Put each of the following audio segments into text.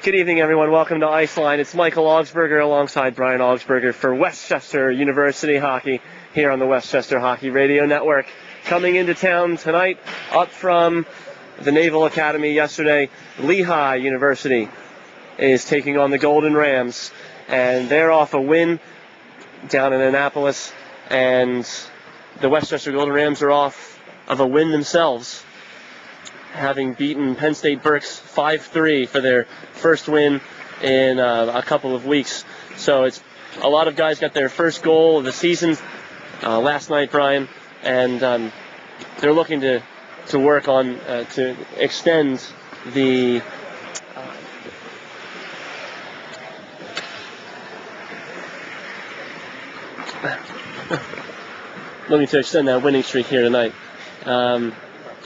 Good evening, everyone. Welcome to Iceline. It's Michael Augsberger alongside Brian Augsberger for Westchester University Hockey here on the Westchester Hockey Radio Network. Coming into town tonight, up from the Naval Academy yesterday, Lehigh University is taking on the Golden Rams, and they're off a win down in Annapolis, and the Westchester Golden Rams are off of a win themselves, having beaten Penn State Berks 5-3 for their first win in a couple of weeks. So it's a lot of guys got their first goal of the season last night, Brian, and they're looking to work on to extend the extend that winning streak here tonight.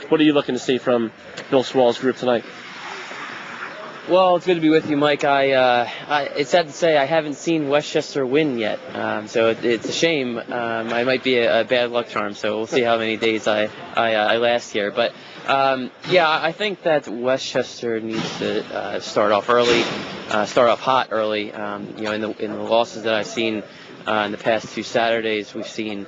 What are you looking to see from Bill Swahl's group tonight? Well, it's good to be with you, Mike. It's sad to say I haven't seen Westchester win yet, so it's a shame. I might be a bad luck charm, so we'll see how many days I last here. But yeah, I think that Westchester needs to start off early, start off hot early. In the losses that I've seen in the past two Saturdays, we've seen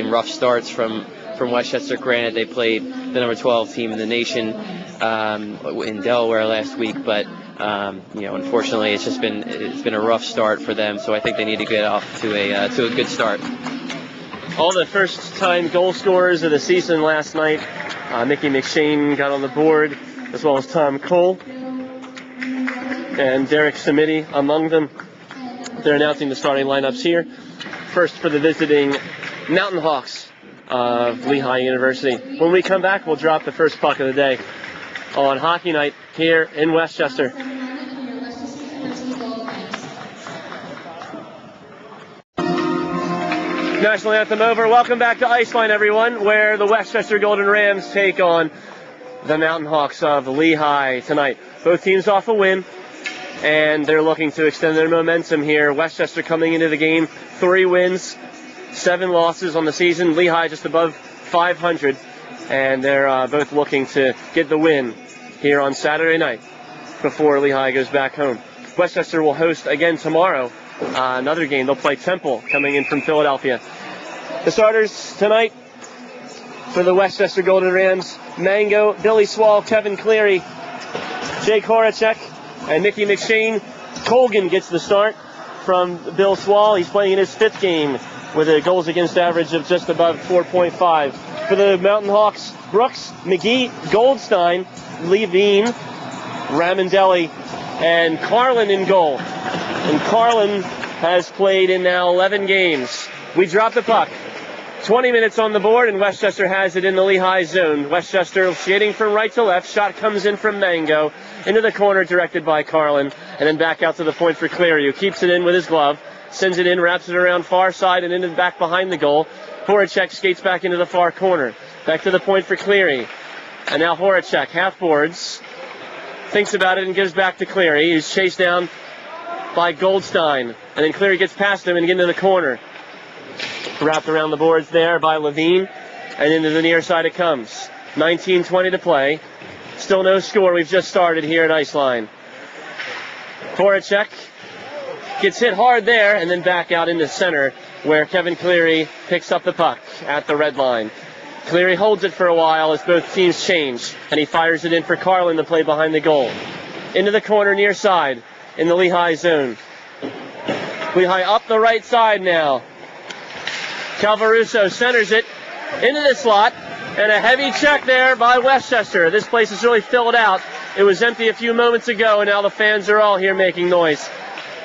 rough starts from Westchester. Granted, they played the number 12 team in the nation in Delaware last week, but unfortunately, it's been a rough start for them. So I think they need to get off to a good start. All the first-time goal scorers of the season last night. Mickey McShane got on the board, as well as Tom Cole and Derek Samiti among them. They're announcing the starting lineups here. First for the visiting Mountain Hawks of Lehigh University. When we come back, we'll drop the first puck of the day on Hockey Night here in Westchester. National anthem over. Welcome back to Iceline, everyone, where the Westchester Golden Rams take on the Mountain Hawks of Lehigh tonight. Both teams off a win, and they're looking to extend their momentum here. Westchester coming into the game, 3 wins, 7 losses on the season. Lehigh just above 500, and they're both looking to get the win here on Saturday night before Lehigh goes back home. Westchester will host again tomorrow another game. They'll play Temple coming in from Philadelphia. The starters tonight for the Westchester Golden Rams: Mango, Billy Swahl, Kevin Cleary, Jake Horacek, and Mickey McShane. Colgan gets the start from Bill Swahl. He's playing in his 5th game with a goals against average of just above 4.5. For the Mountain Hawks, Brooks, McGee, Goldstein, Levine, Ramondelli, and Carlin in goal. And Carlin has played in now 11 games. We drop the puck. 20 minutes on the board, and Westchester has it in the Lehigh zone. Westchester skating from right to left. Shot comes in from Mango. Into the corner, directed by Carlin. And then back out to the point for Cleary, who keeps it in with his glove. Sends it in, wraps it around far side and into the back behind the goal. Horacek skates back into the far corner. Back to the point for Cleary. And now Horacek, half boards. Thinks about it and gives back to Cleary. He's chased down by Goldstein. And then Cleary gets past him and into the corner. Wrapped around the boards there by Levine. And into the near side it comes. 19:20 to play. Still no score. We've just started here at Iceline. Horacek gets hit hard there, and then back out into center, where Kevin Cleary picks up the puck at the red line. Cleary holds it for a while as both teams change, and he fires it in for Carlin to play behind the goal. Into the corner near side in the Lehigh zone. Lehigh up the right side now. Calvaruso centers it into the slot, and a heavy check there by Westchester. This place is really filled out. It was empty a few moments ago, and now the fans are all here making noise.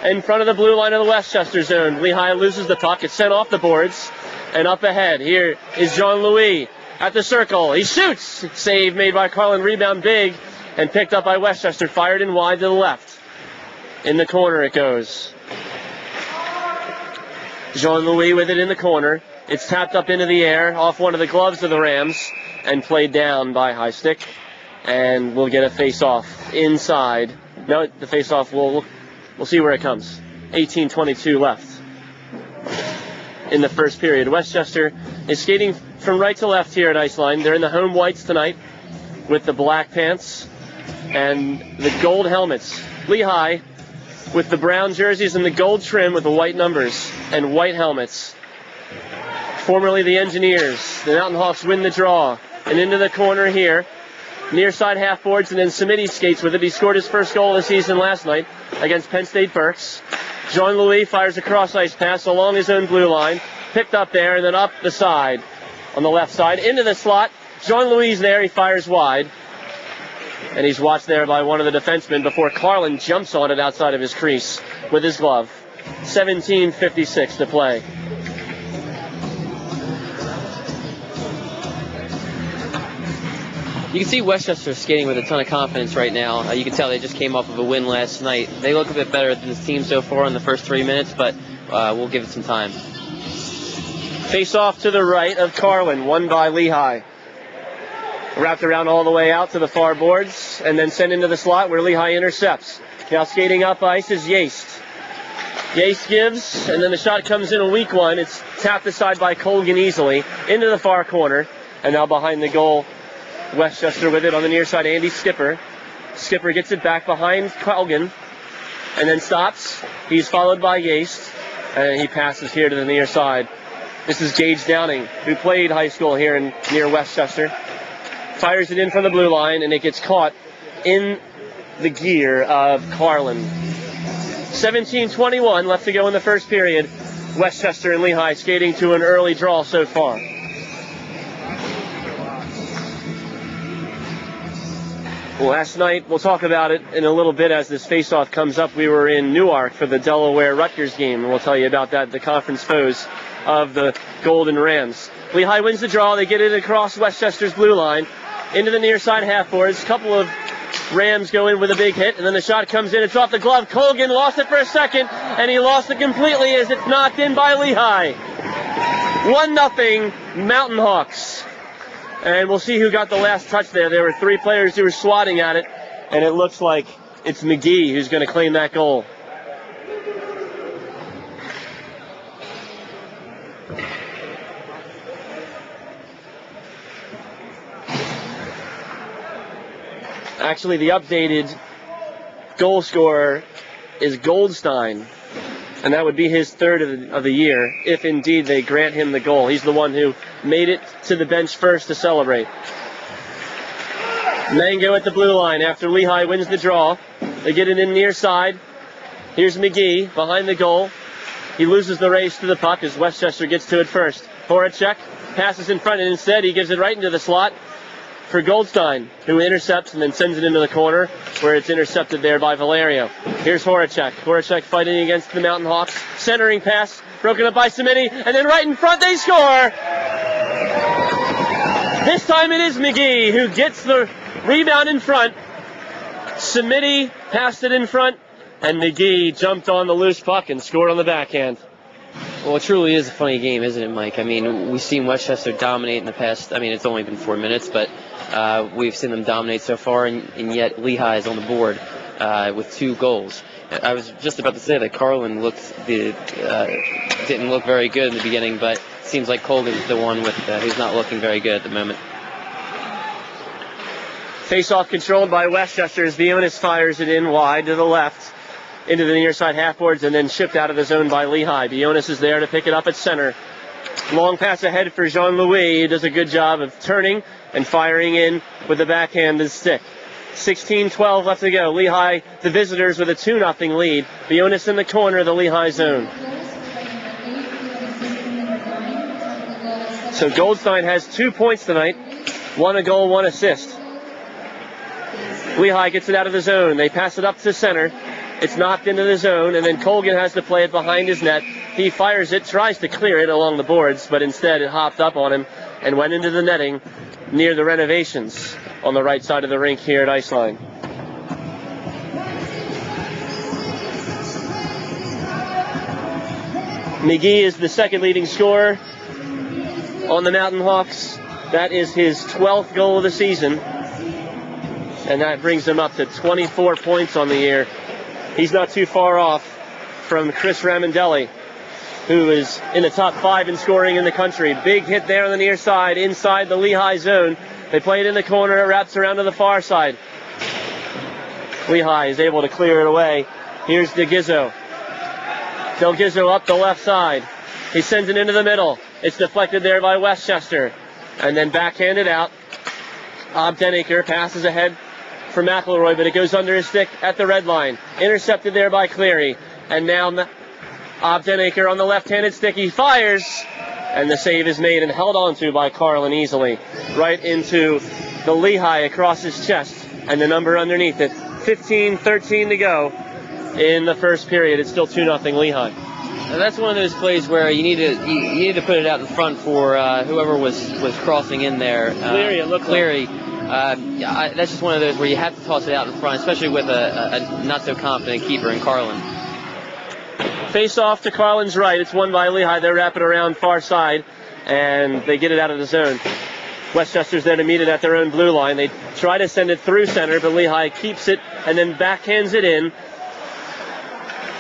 In front of the blue line of the Westchester zone, Lehigh loses the puck. It's sent off the boards and up ahead. Here is Jean-Louis at the circle. He shoots. Save made by Carlin. Rebound big and picked up by Westchester. Fired in wide to the left. In the corner it goes. Jean-Louis with it in the corner. It's tapped up into the air off one of the gloves of the Rams and played down by High Stick. And we'll get a face-off inside. No, the face-off will... We'll see where it comes. 18:22 left in the first period. Westchester is skating from right to left here at Iceline. They're in the home whites tonight with the black pants and the gold helmets. Lehigh with the brown jerseys and the gold trim with the white numbers and white helmets. Formerly the Engineers. The Mountain Hawks win the draw. And into the corner here. Near side half boards, and then Samiti skates with it. He scored his first goal of the season last night against Penn State Berks. Jean-Louis fires a cross-ice pass along his own blue line. Picked up there and then up the side on the left side. Into the slot. Jean-Louis there. He fires wide. And he's watched there by one of the defensemen before Carlin jumps on it outside of his crease with his glove. 17:56 to play. You can see Westchester skating with a ton of confidence right now. You can tell they just came off of a win last night. They look a bit better than this team so far in the first 3 minutes, but we'll give it some time. Face off to the right of Carlin, won by Lehigh. Wrapped around all the way out to the far boards, and then sent into the slot where Lehigh intercepts. Now skating up ice is Yaste. Yaste gives, and then the shot comes in a weak one. It's tapped aside by Colgan easily into the far corner, and now behind the goal, Westchester with it on the near side. Andy Skipper. Skipper gets it back behind Colgan, and then stops. He's followed by Yaste, and he passes here to the near side. This is Gage Downing, who played high school here near Westchester. Fires it in from the blue line, and it gets caught in the gear of Carlin. 17:21 left to go in the first period. Westchester and Lehigh skating to an early draw so far. Last night, we'll talk about it in a little bit as this face-off comes up. We were in Newark for the Delaware-Rutgers game, and we'll tell you about that, the conference foes of the Golden Rams. Lehigh wins the draw. They get it across Westchester's blue line into the near side half boards. A couple of Rams go in with a big hit, and then the shot comes in. It's off the glove. Colgan lost it for a second, and he lost it completely as it's knocked in by Lehigh. 1-0 Mountain Hawks. And we'll see who got the last touch there. There were 3 players who were swatting at it, and it looks like it's McGee who's going to claim that goal. Actually, the updated goal scorer is Goldstein, and that would be his third of the year, if indeed they grant him the goal. He's the one who made it to the bench first to celebrate. Mango at the blue line after Lehigh wins the draw. They get it in near side. Here's McGee behind the goal. He loses the race to the puck as Westchester gets to it first. Horacek passes in front, and instead he gives it right into the slot for Goldstein, who intercepts and then sends it into the corner, where it's intercepted there by Valerio. Here's Horacek. Horacek fighting against the Mountain Hawks. Centering pass, broken up by Samiti, and then right in front they score! This time it is McGee who gets the rebound in front. Samiti passed it in front, and McGee jumped on the loose puck and scored on the backhand. Well, it truly is a funny game, isn't it, Mike? I mean, we've seen Westchester dominate in the past. I mean, it's only been 4 minutes, but we've seen them dominate so far, and yet Lehigh is on the board with 2 goals. I was just about to say that Carlin didn't look very good in the beginning, but it seems like Colgan's the one who's not looking very good at the moment. Face-off controlled by Westchester as Vionis fires it in wide to the left into the near side half boards and then shipped out of the zone by Lehigh. Vionis is there to pick it up at center. Long pass ahead for Jean-Louis. He does a good job of turning and firing in with the backhanded stick. 16-12 left to go. Lehigh, the visitors, with a 2-0 lead. Vionis in the corner of the Lehigh zone. So Goldstein has 2 points tonight. 1 a goal, 1 assist. Lehigh gets it out of the zone. They pass it up to center. It's knocked into the zone, and then Colgan has to play it behind his net. He fires it, tries to clear it along the boards, but instead it hopped up on him and went into the netting near the renovations on the right side of the rink here at Iceline. McGee is the second leading scorer on the Mountain Hawks. That is his 12th goal of the season, and that brings him up to 24 points on the year. He's not too far off from Chris Ramondelli, who is in the top 5 in scoring in the country. Big hit there on the near side, inside the Lehigh zone. They play it in the corner, it wraps around to the far side. Lehigh is able to clear it away. Here's DeGizzo. Del Gizzo up the left side. He sends it into the middle. It's deflected there by Westchester. And then backhanded out. Obdenaker passes ahead for McElroy, but it goes under his stick at the red line. Intercepted there by Cleary. And now Obdenaker on the left-handed stick. He fires. And the save is made and held onto by Carlin easily. Right into the Lehigh across his chest. And the number underneath it. 15-13 to go in the first period. It's still 2-0 Lehigh. Now that's one of those plays where you need to put it out in front for whoever was crossing in there. Cleary, it looked Cleary. That's just one of those where you have to toss it out in front, especially with a not so confident keeper in Carlin. Face off to Carlin's right. It's won by Lehigh. They wrap it around far side, and they get it out of the zone. Westchester's there to meet it at their own blue line. They try to send it through center, but Lehigh keeps it and then backhands it in.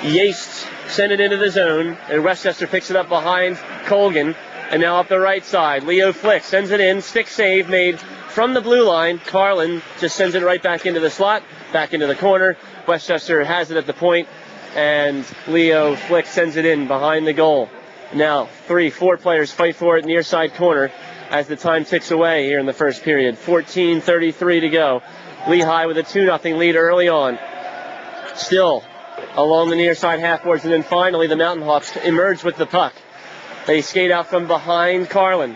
Yates sent it into the zone, and Westchester picks it up behind Colgan, and now up the right side. Leo Flick sends it in. Stick save made from the blue line. Carlin just sends it right back into the slot, back into the corner. Westchester has it at the point, and Leo Flick sends it in behind the goal. Now 3-4 players fight for it near side corner as the time ticks away here in the first period. 14:33 to go. Lehigh with a 2-0 lead early on. Still along the near side half boards, and then finally the Mountain Hawks emerge with the puck. They skate out from behind Carlin.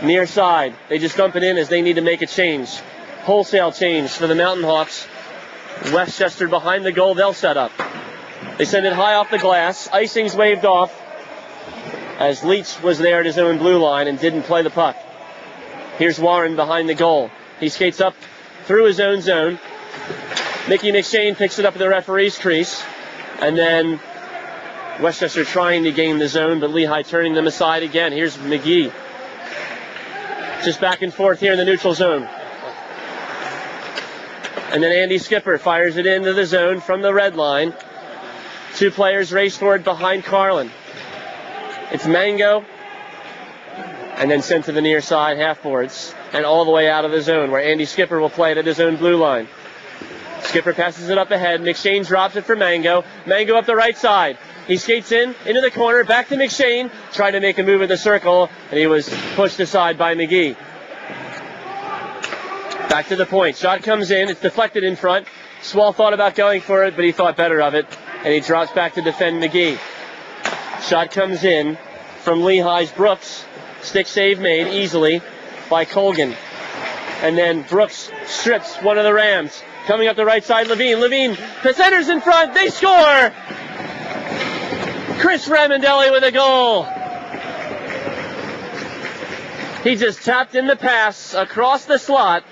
Near side. They just dump it in as they need to make a change. Wholesale change for the Mountain Hawks. Westchester behind the goal. They'll set up. They send it high off the glass. Icing's waved off as Leach was there at his own blue line and didn't play the puck. Here's Warren behind the goal. He skates up through his own zone. Mickey McShane picks it up at the referee's crease. And then Westchester trying to gain the zone, but Lehigh turning them aside again. Here's McGee. Just back and forth here in the neutral zone. And then Andy Skipper fires it into the zone from the red line. Two players race for it behind Carlin. It's Mango. And then sent to the near side half boards. And all the way out of the zone where Andy Skipper will play it at his own blue line. Skipper passes it up ahead. McShane drops it for Mango. Mango up the right side. He skates into the corner, back to McShane, tried to make a move in the circle, and he was pushed aside by McGee. Back to the point. Shot comes in. It's deflected in front. Swahl thought about going for it, but he thought better of it, and he drops back to defend McGee. Shot comes in from Lehigh's Brooks. Stick save made easily by Colgan. And then Brooks strips one of the Rams. Coming up the right side, Levine. Levine, the center's in front. They score! Chris Ramondelli with a goal. He just tapped in the pass across the slot.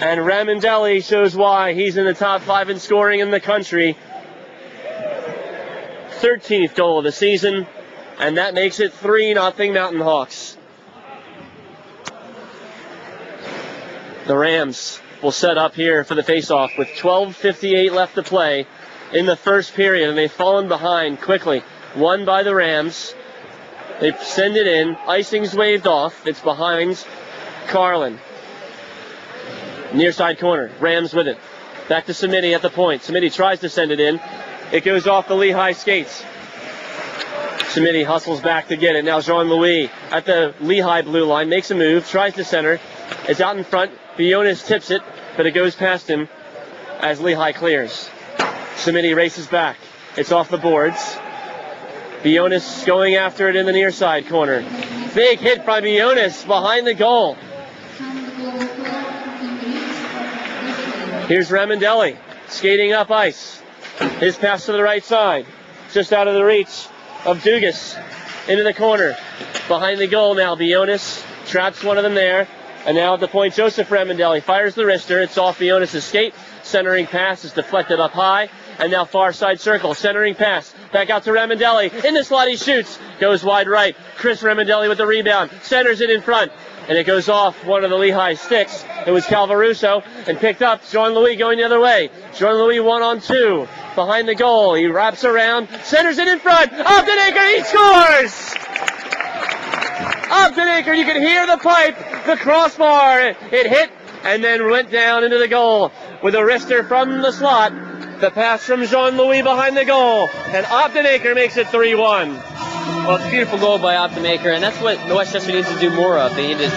And Ramondelli shows why he's in the top 5 in scoring in the country. 13th goal of the season. And that makes it 3-0 Mountain Hawks. The Rams will set up here for the face-off with 12:58 left to play in the first period, and they've fallen behind quickly. Won by the Rams. They send it in. Icing's waved off. It's behind Carlin. Near side corner. Rams with it. Back to Samiti at the point. Samiti tries to send it in. It goes off the Lehigh skates. Samiti hustles back to get it. Now Jean-Louis at the Lehigh blue line. Makes a move. Tries to center. It's out in front. Bionis tips it, but it goes past him as Lehigh clears. Samiti races back. It's off the boards. Bionis going after it in the near side corner. Big hit by Bionis behind the goal. Here's Ramondelli skating up ice. His pass to the right side. Just out of the reach of Dugas. Into the corner. Behind the goal now. Bionis traps one of them there. And now at the point, Joseph Ramondelli fires the wrister. It's off Bionis' skate. Centering pass is deflected up high. And now far side circle. Centering pass. Back out to Ramondelli. In the slot he shoots. Goes wide right. Chris Ramondelli with the rebound. Centers it in front. And it goes off one of the Lehigh sticks. It was Calvaruso. And picked up. Jean-Louis going the other way. Jean-Louis 1-on-2. Behind the goal. He wraps around. Centers it in front. Obdenaker. He scores! Obdenaker. You can hear the pipe. The crossbar. It hit and then went down into the goal with a wrister from the slot. The pass from Jean-Louis behind the goal, and Optomaker makes it 3-1. Well, it's a beautiful goal by Optomaker, and that's what Westchester needs to do more of. They need to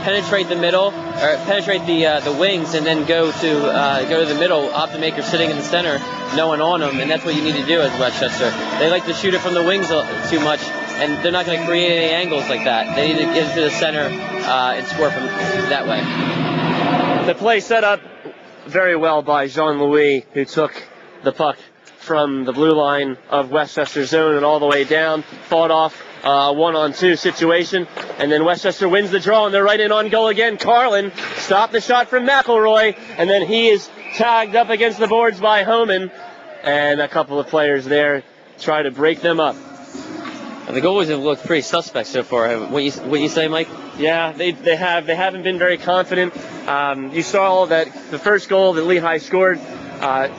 penetrate the middle, or penetrate the wings, and then go to the middle. Optomaker sitting in the center, no one on them, and that's what you need to do as Westchester. They like to shoot it from the wings too much, and they're not going to create any angles like that. They need to get into the center and score from that way. The play set up very well by Jean-Louis, who took the puck from the blue line of Westchester zone and all the way down, fought off a 1-on-2 situation, and then Westchester wins the draw, and they're right in on goal again. Carlin stopped the shot from McElroy, and then he is tagged up against the boards by Homan, and a couple of players there try to break them up. The goalies have looked pretty suspect so far. What you say, Mike? Yeah, they haven't been very confident. You saw that the first goal that Lehigh scored,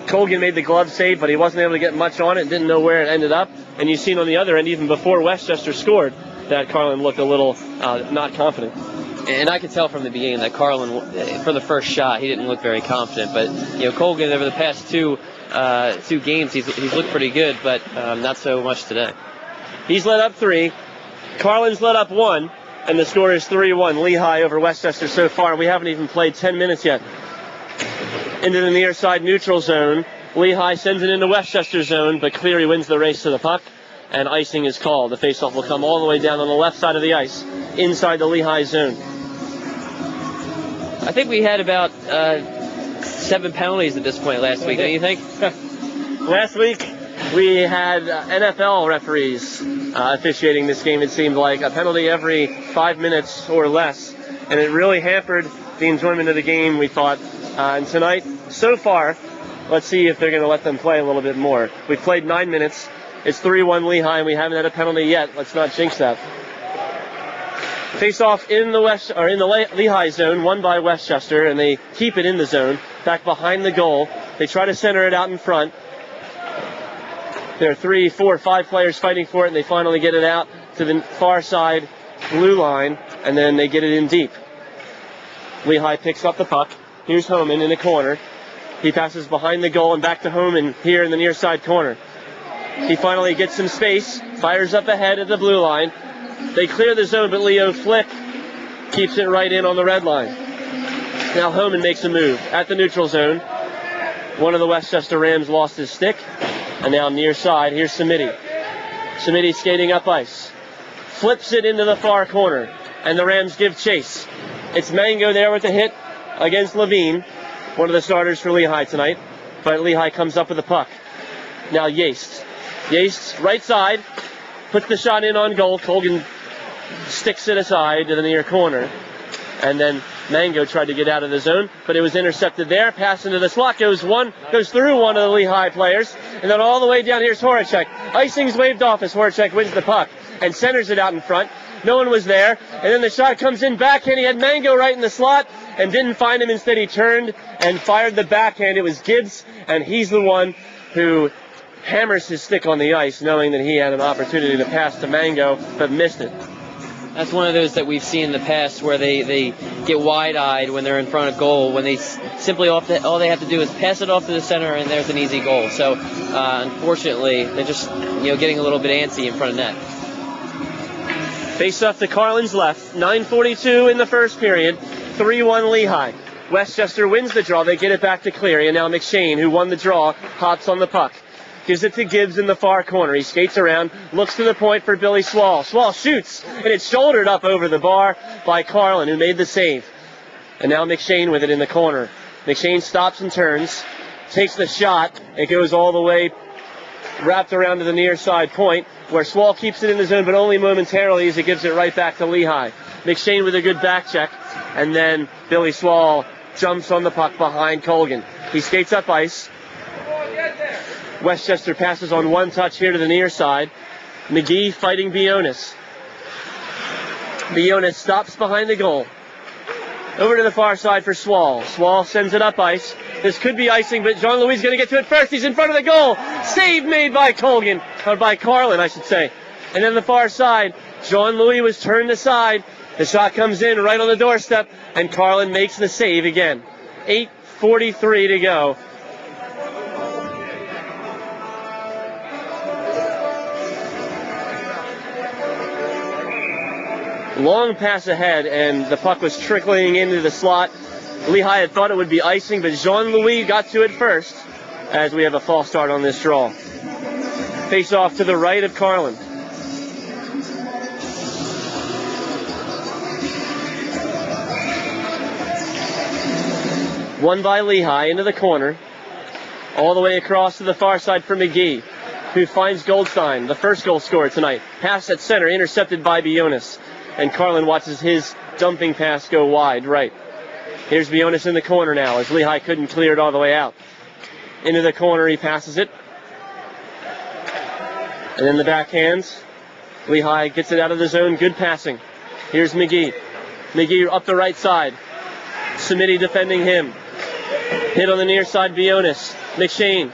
Colgan made the glove save, but he wasn't able to get much on it, didn't know where it ended up. And you've seen on the other end, even before Westchester scored, that Carlin looked a little not confident. And I could tell from the beginning that Carlin, for the first shot, he didn't look very confident. But Colgan over the past two games, he's looked pretty good, but not so much today. He's led up 3. Carlin's led up 1, and the score is 3-1. Lehigh over Westchester so far. We haven't even played 10 minutes yet. Into the near side neutral zone. Lehigh sends it into Westchester zone, but Cleary wins the race to the puck, and icing is called. The faceoff will come all the way down on the left side of the ice, inside the Lehigh zone. I think we had about 7 penalties at this point last week, don't you think? Last week, we had NFL referees officiating this game. It seemed like a penalty every 5 minutes or less, and it really hampered the enjoyment of the game, we thought. And tonight, so far, let's see if they're going to let them play a little bit more. We've played 9 minutes. It's 3-1 Lehigh, and we haven't had a penalty yet. Let's not jinx that. Face-off in the Lehigh zone, won by Westchester, and they keep it in the zone, back behind the goal. They try to center it out in front. There are 3, 4, 5 players fighting for it, and they finally get it out to the far side blue line, and then they get it in deep. Lehigh picks up the puck. Here's Homan in the corner. He passes behind the goal and back to Homan here in the near side corner. He finally gets some space, fires up ahead at the blue line. They clear the zone, but Leo Flick keeps it right in on the red line. Now Homan makes a move at the neutral zone. One of the Westchester Rams lost his stick. And now near side, here's Samiti. Samiti skating up ice. Flips it into the far corner. And the Rams give chase. It's Mango there with the hit against Levine, one of the starters for Lehigh tonight. But Lehigh comes up with the puck. Now Yates. Yates, right side, puts the shot in on goal. Colgan sticks it aside to the near corner. And then Mango tried to get out of the zone, but it was intercepted there. Pass into the slot, goes through one of the Lehigh players, and then all the way down here's Horacek. Icing's waved off as Horacek wins the puck and centers it out in front. No one was there, and then the shot comes in backhand. He had Mango right in the slot and didn't find him. Instead, he turned and fired the backhand. It was Gibbs, and he's the one who hammers his stick on the ice, knowing that he had an opportunity to pass to Mango, but missed it. That's one of those that we've seen in the past where they get wide-eyed when they're in front of goal, when they simply all they have to do is pass it off to the center and there's an easy goal. So unfortunately, they're just getting a little bit antsy in front of net. Face off to Carlin's left. 9:42 in the first period. 3-1 Lehigh. Westchester wins the draw. They get it back to Cleary, and now McShane, who won the draw, hops on the puck. Gives it to Gibbs in the far corner. He skates around, looks to the point for Billy Swahl. Swahl shoots, and it's shouldered up over the bar by Carlin, who made the save. And now McShane with it in the corner. McShane stops and turns, takes the shot. It goes all the way wrapped around to the near side point, where Swahl keeps it in the zone, but only momentarily as he gives it right back to Lehigh. McShane with a good back check, and then Billy Swahl jumps on the puck behind Colgan. He skates up ice. Westchester passes on one touch here to the near side. McGee fighting Bionis. Bionis stops behind the goal. Over to the far side for Swahl. Swahl sends it up ice. This could be icing, but Jean-Louis is going to get to it first. He's in front of the goal. Save made by Colgan, or by Carlin, I should say. And then the far side, Jean-Louis was turned aside. The shot comes in right on the doorstep, and Carlin makes the save again. 8:43 to go. Long pass ahead, and the puck was trickling into the slot. Lehigh had thought it would be icing, but Jean-Louis got to it first, as we have a false start on this draw. Face off to the right of Carlin. Won by Lehigh into the corner, all the way across to the far side for McGee, who finds Goldstein, the first goal scorer tonight. Pass at center, intercepted by Bionis. And Carlin watches his dumping pass go wide right. Here's Bionis in the corner now, as Lehigh couldn't clear it all the way out. Into the corner, he passes it. And then the backhands. Lehigh gets it out of the zone, good passing. Here's McGee. McGee up the right side. Smitty defending him. Hit on the near side, Bionis. McShane.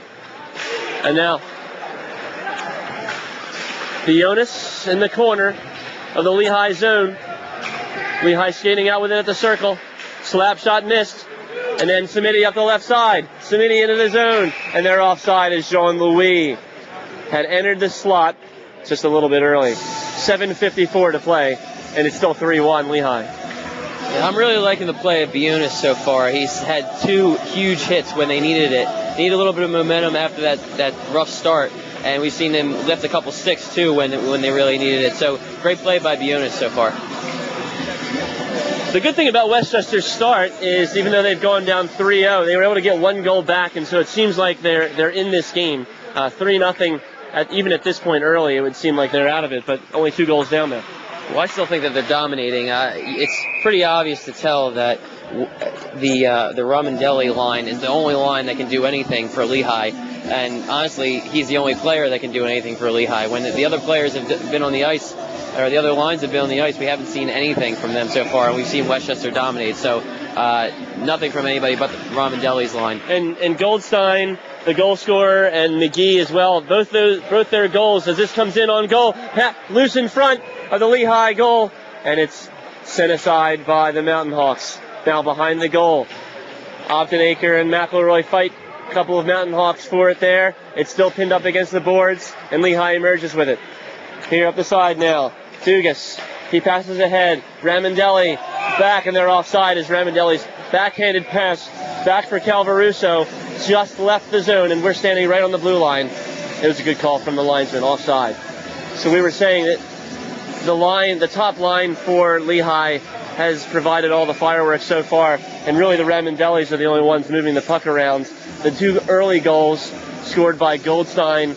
And now Bionis in the corner of the Lehigh zone. Lehigh skating out with it at the circle. Slap shot missed. And then Smitty up the left side. Smitty into the zone. And they're offside as Jean-Louis had entered the slot just a little bit early. 7:54 to play. And it's still 3-1 Lehigh. Yeah, I'm really liking the play of Bionis so far. He's had 2 huge hits when they needed it. They need a little bit of momentum after that rough start. And we've seen them lift a couple sticks, too, when they really needed it. So, great play by Bionis so far. The good thing about Westchester's start is, even though they've gone down 3-0, they were able to get 1 goal back, and so it seems like they're in this game. 3-0, even at this point early, it would seem like they're out of it, but only 2 goals down there. Well, I still think that they're dominating. It's pretty obvious to tell that the Ramondelli line is the only line that can do anything for Lehigh. And honestly, he's the only player that can do anything for Lehigh. When the other players have been on the ice, or the other lines have been on the ice, we haven't seen anything from them so far, and we've seen Westchester dominate. So nothing from anybody but Ramondelli's line. And Goldstein, the goal scorer, and McGee as well, both their goals, as this comes in on goal, loose in front of the Lehigh goal, and it's sent aside by the Mountain Hawks. Now behind the goal, Optenaker and McElroy fight. A couple of Mountain Hawks for it there. It's still pinned up against the boards, and Lehigh emerges with it. Here up the side now, Dugas. He passes ahead. Ramondelli back, and they're offside as Ramondelli's backhanded pass back for Calvaruso just left the zone, and we're standing right on the blue line. It was a good call from the linesman, offside. So we were saying that the top line for Lehigh has provided all the fireworks so far, and really the Ramondellis are the only ones moving the puck around. The 2 early goals scored by Goldstein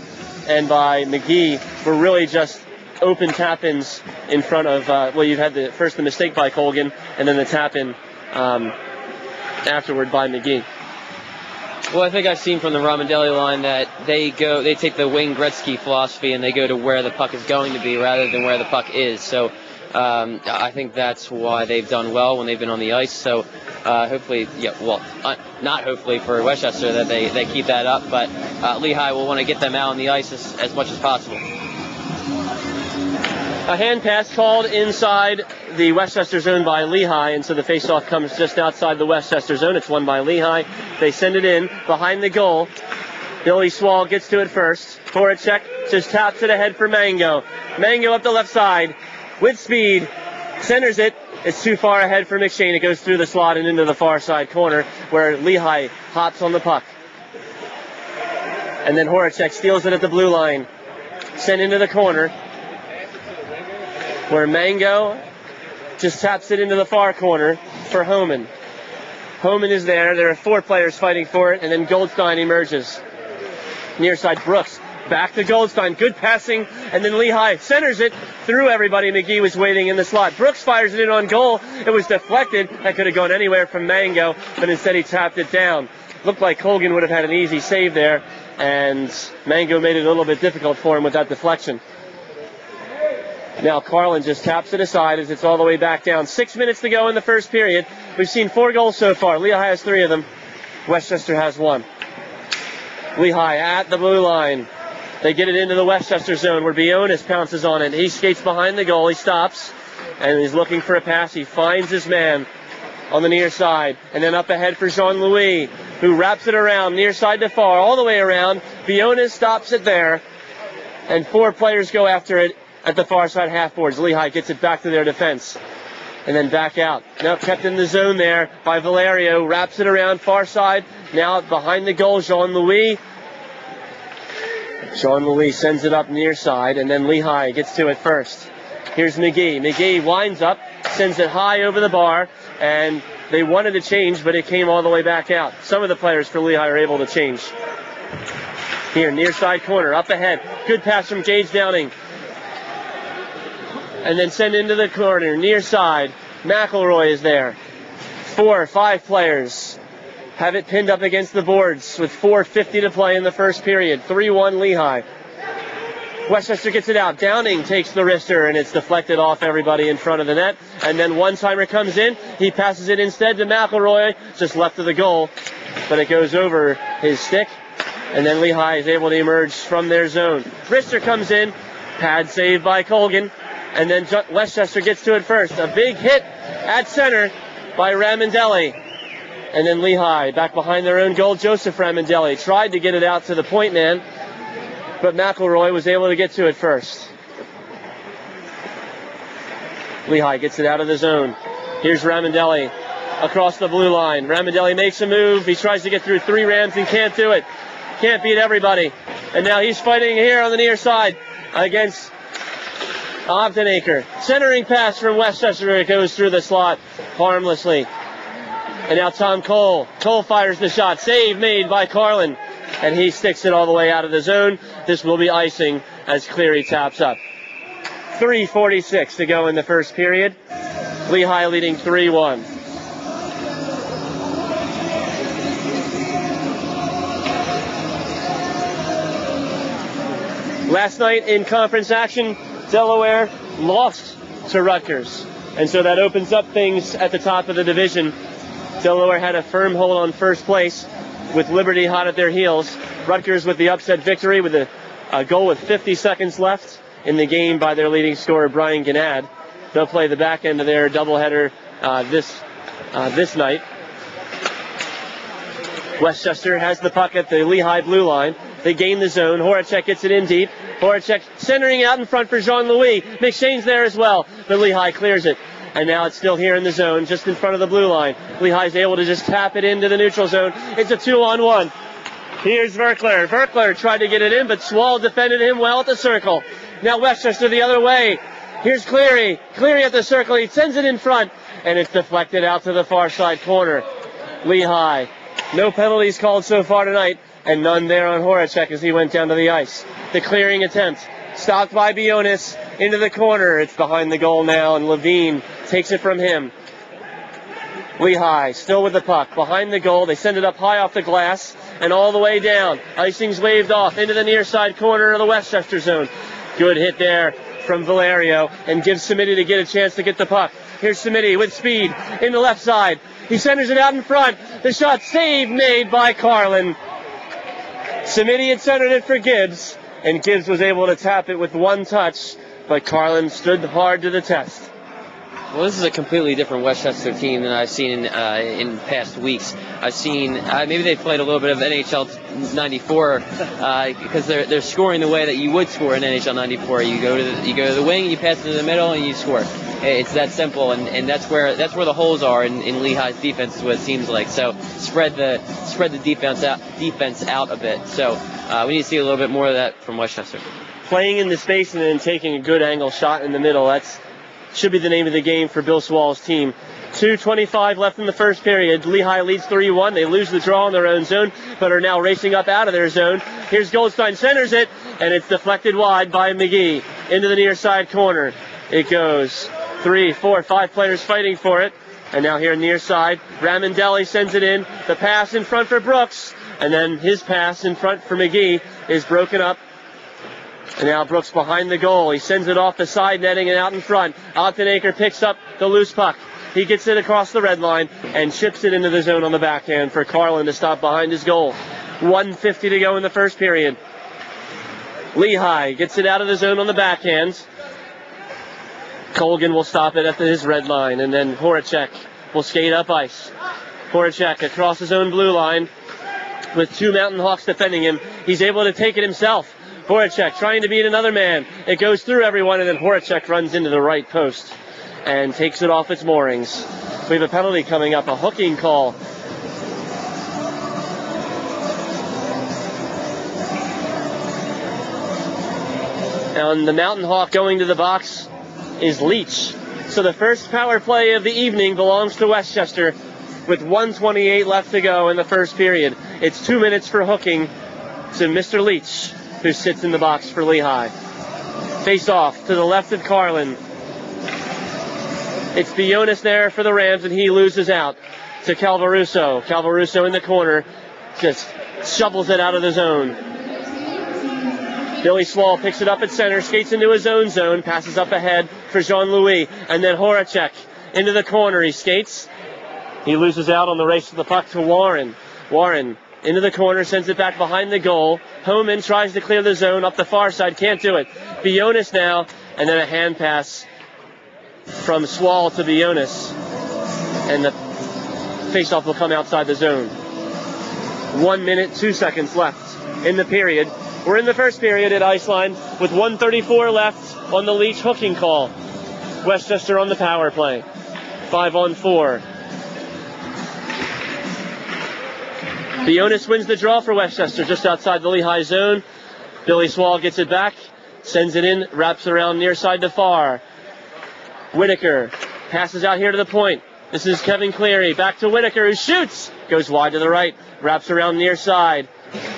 and by McGee were really just open tap-ins in front of, you've had first the mistake by Colgan, and then the tap-in afterward by McGee. Well, I think I've seen from the Ramondelli line that they take the Wayne Gretzky philosophy and they go to where the puck is going to be rather than where the puck is. So I think that's why they've done well when they've been on the ice. So hopefully, not hopefully for Westchester that they keep that up, but Lehigh will want to get them out on the ice as much as possible. A hand pass called inside the Westchester zone by Lehigh, and so the faceoff comes just outside the Westchester zone. It's won by Lehigh. They send it in behind the goal. Billy Swahl gets to it first. Horacek just taps it ahead for Mango. Mango up the left side with speed. Centers it. It's too far ahead for McShane. It goes through the slot and into the far side corner where Lehigh hops on the puck. And then Horacek steals it at the blue line. Sent into the corner where Mango just taps it into the far corner for Homan. Homan is there. There are 4 players fighting for it, and then Goldstein emerges. Near side, Brooks. Back to Goldstein. Good passing, and then Lehigh centers it through everybody. McGee was waiting in the slot. Brooks fires it in on goal. It was deflected. That could have gone anywhere from Mango, but instead he tapped it down. Looked like Colgan would have had an easy save there, and Mango made it a little bit difficult for him with that deflection. Now Carlin just taps it aside as it's all the way back down. 6 minutes to go in the first period. We've seen 4 goals so far. Lehigh has 3 of them. Westchester has 1. Lehigh at the blue line. They get it into the Westchester zone where Bionis pounces on it. He skates behind the goal. He stops. and he's looking for a pass. He finds his man on the near side, and then up ahead for Jean-Louis, who wraps it around near side to far, all the way around. Bionis stops it there, and 4 players go after it at the far side half boards. Lehigh gets it back to their defense, and then back out. Now kept in the zone there by Valerio, wraps it around far side. Now behind the goal, Jean-Louis. Jean-Louis sends it up near side, and then Lehigh gets to it first. Here's McGee. McGee winds up, sends it high over the bar, and they wanted to change, but it came all the way back out. Some of the players for Lehigh are able to change. Here, near side corner, up ahead. Good pass from Gage Downing. And then send into the corner, near side. McElroy is there. 4 or 5 players have it pinned up against the boards with 4:50 to play in the first period. 3-1 Lehigh. Westchester gets it out. Downing takes the wrister, and it's deflected off everybody in front of the net. And then one-timer comes in. He passes it instead to McElroy, just left of the goal. But it goes over his stick. And then Lehigh is able to emerge from their zone. Wrister comes in. Pad save by Colgan. And then Westchester gets to it first. A big hit at center by Ramondelli. And then Lehigh back behind their own goal. Joseph Ramondelli tried to get it out to the point man, but McElroy was able to get to it first. Lehigh gets it out of the zone. Here's Ramondelli across the blue line. Ramondelli makes a move. He tries to get through 3 Rams and can't do it. Can't beat everybody. And now he's fighting here on the near side against Optenacre. Centering pass from Westchester. It goes through the slot harmlessly. And now Tom Cole. Cole fires the shot. Save made by Carlin. And he sticks it all the way out of the zone. This will be icing as Cleary taps up. 3:46 to go in the first period. Lehigh leading 3-1. Last night in conference action, Delaware lost to Rutgers. And so that opens up things at the top of the division. Delaware had a firm hold on first place with Liberty hot at their heels. Rutgers with the upset victory with a goal with 50 seconds left in the game by their leading scorer, Brian Gannad. They'll play the back end of their doubleheader this night. Westchester has the puck at the Lehigh blue line. They gain the zone. Horacek gets it in deep. Horacek centering out in front for Jean-Louis. McShane's there as well, but Lehigh clears it. And now it's still here in the zone, just in front of the blue line. Lehigh's able to just tap it into the neutral zone. It's a 2-on-1. Here's Verkler. Verkler tried to get it in, but Swahl defended him well at the circle. Now Westchester the other way. Here's Cleary. Cleary at the circle. He sends it in front, and it's deflected out to the far side corner. Lehigh. No penalties called so far tonight, and none there on Horacek as he went down to the ice. The clearing attempt. Stopped by Bionis into the corner. It's behind the goal now, and Levine takes it from him. Lehigh still with the puck. Behind the goal. They send it up high off the glass and all the way down. Icing's waved off into the near side corner of the Westchester zone. Good hit there from Valerio and gives Samiti to get a chance to get the puck. Here's Samiti with speed in the left side. He centers it out in front. The shot saved made by Carlin. Samiti had centered it for Gibbs, and Gibbs was able to tap it with one touch, but Carlin stood hard to the test. Well, this is a completely different Westchester team than I've seen in past weeks. I've seen maybe they played a little bit of NHL 94 because they're scoring the way that you would score in NHL 94. You go to the wing, you pass it to the middle, and you score. It's that simple, and that's where the holes are in Lehigh's defense is what it seems like. So spread the defense out a bit. So we need to see a little bit more of that from Westchester. Playing in the space and then taking a good angle shot in the middle. That's should be the name of the game for Bill Swall's team. 2:25 left in the first period. Lehigh leads 3-1. They lose the draw in their own zone, but are now racing up out of their zone. Here's Goldstein, centers it, and it's deflected wide by McGee into the near side corner. It goes 3, 4, 5 players fighting for it. And now here near side, Ramondelli sends it in. The pass in front for Brooks, and then his pass in front for McGee is broken up. And now Brooks behind the goal. He sends it off the side netting and out in front. Optenacre picks up the loose puck. He gets it across the red line and chips it into the zone on the backhand for Carlin to stop behind his goal. 1:50 to go in the first period. Lehigh gets it out of the zone on the backhand. Colgan will stop it at his red line, and then Horacek will skate up ice. Horacek across his own blue line with 2 Mountain Hawks defending him. He's able to take it himself. Horacek trying to beat another man. It goes through everyone, and then Horacek runs into the right post and takes it off its moorings. We have a penalty coming up, a hooking call. And the Mountain Hawk going to the box is Leach. So the first power play of the evening belongs to Westchester with 1:28 left to go in the first period. It's 2 minutes for hooking to Mr. Leach, who sits in the box for Lehigh. Face off to the left of Carlin. It's Bionis there for the Rams, and he loses out to Calvaruso. Calvaruso in the corner just shovels it out of the zone. Billy Swahl picks it up at center, skates into his own zone, passes up ahead for Jean-Louis, and then Horacek into the corner. He skates. He loses out on the race to the puck to Warren. Warren into the corner, sends it back behind the goal. Homan tries to clear the zone up the far side, can't do it. Bionis now, and then a hand pass from Swahl to Bionis. And the faceoff will come outside the zone. 1 minute, 2 seconds left in the period. We're in the first period at Iceline with 1:34 left on the Leach hooking call. Westchester on the power play. 5-on-4. Bionis wins the draw for Westchester just outside the Lehigh zone. Billy Swahl gets it back, sends it in, wraps around near side to far. Whitaker passes out here to the point. This is Kevin Cleary. Back to Whitaker, who shoots. Goes wide to the right, wraps around near side.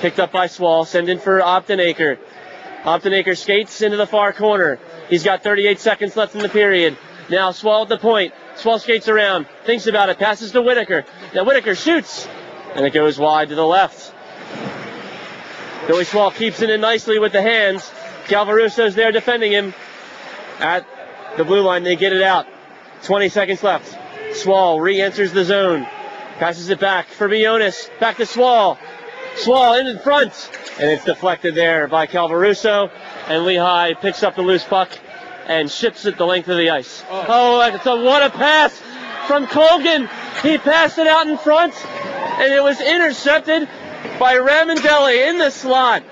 Picked up by Swahl, send in for Optenaker. Optenaker skates into the far corner. He's got 38 seconds left in the period. Now Swahl at the point. Swahl skates around, thinks about it, passes to Whitaker. Now Whitaker shoots, and it goes wide to the left. Billy Swahl keeps it in nicely with the hands. Calvaruso's there defending him. At the blue line, they get it out. 20 seconds left. Swahl re-enters the zone. Passes it back for Bionis. Back to Swahl. Swahl in front, and it's deflected there by Calvaruso, and Lehigh picks up the loose puck and ships it the length of the ice. What a pass from Colgan. He passed it out in front, and it was intercepted by Ramondelli in the slot.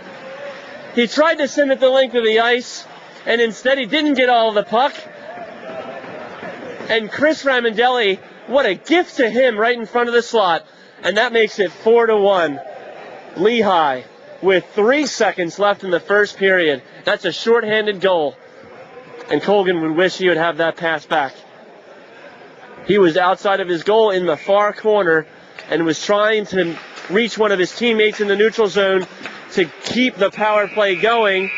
He tried to send it the length of the ice, and instead he didn't get all of the puck. And Chris Ramondelli, what a gift to him right in front of the slot, and that makes it 4-1. Lehigh with 3 seconds left in the first period. That's a shorthanded goal, and Colgan would wish he would have that pass back. He was outside of his goal in the far corner and was trying to reach one of his teammates in the neutral zone to keep the power play going,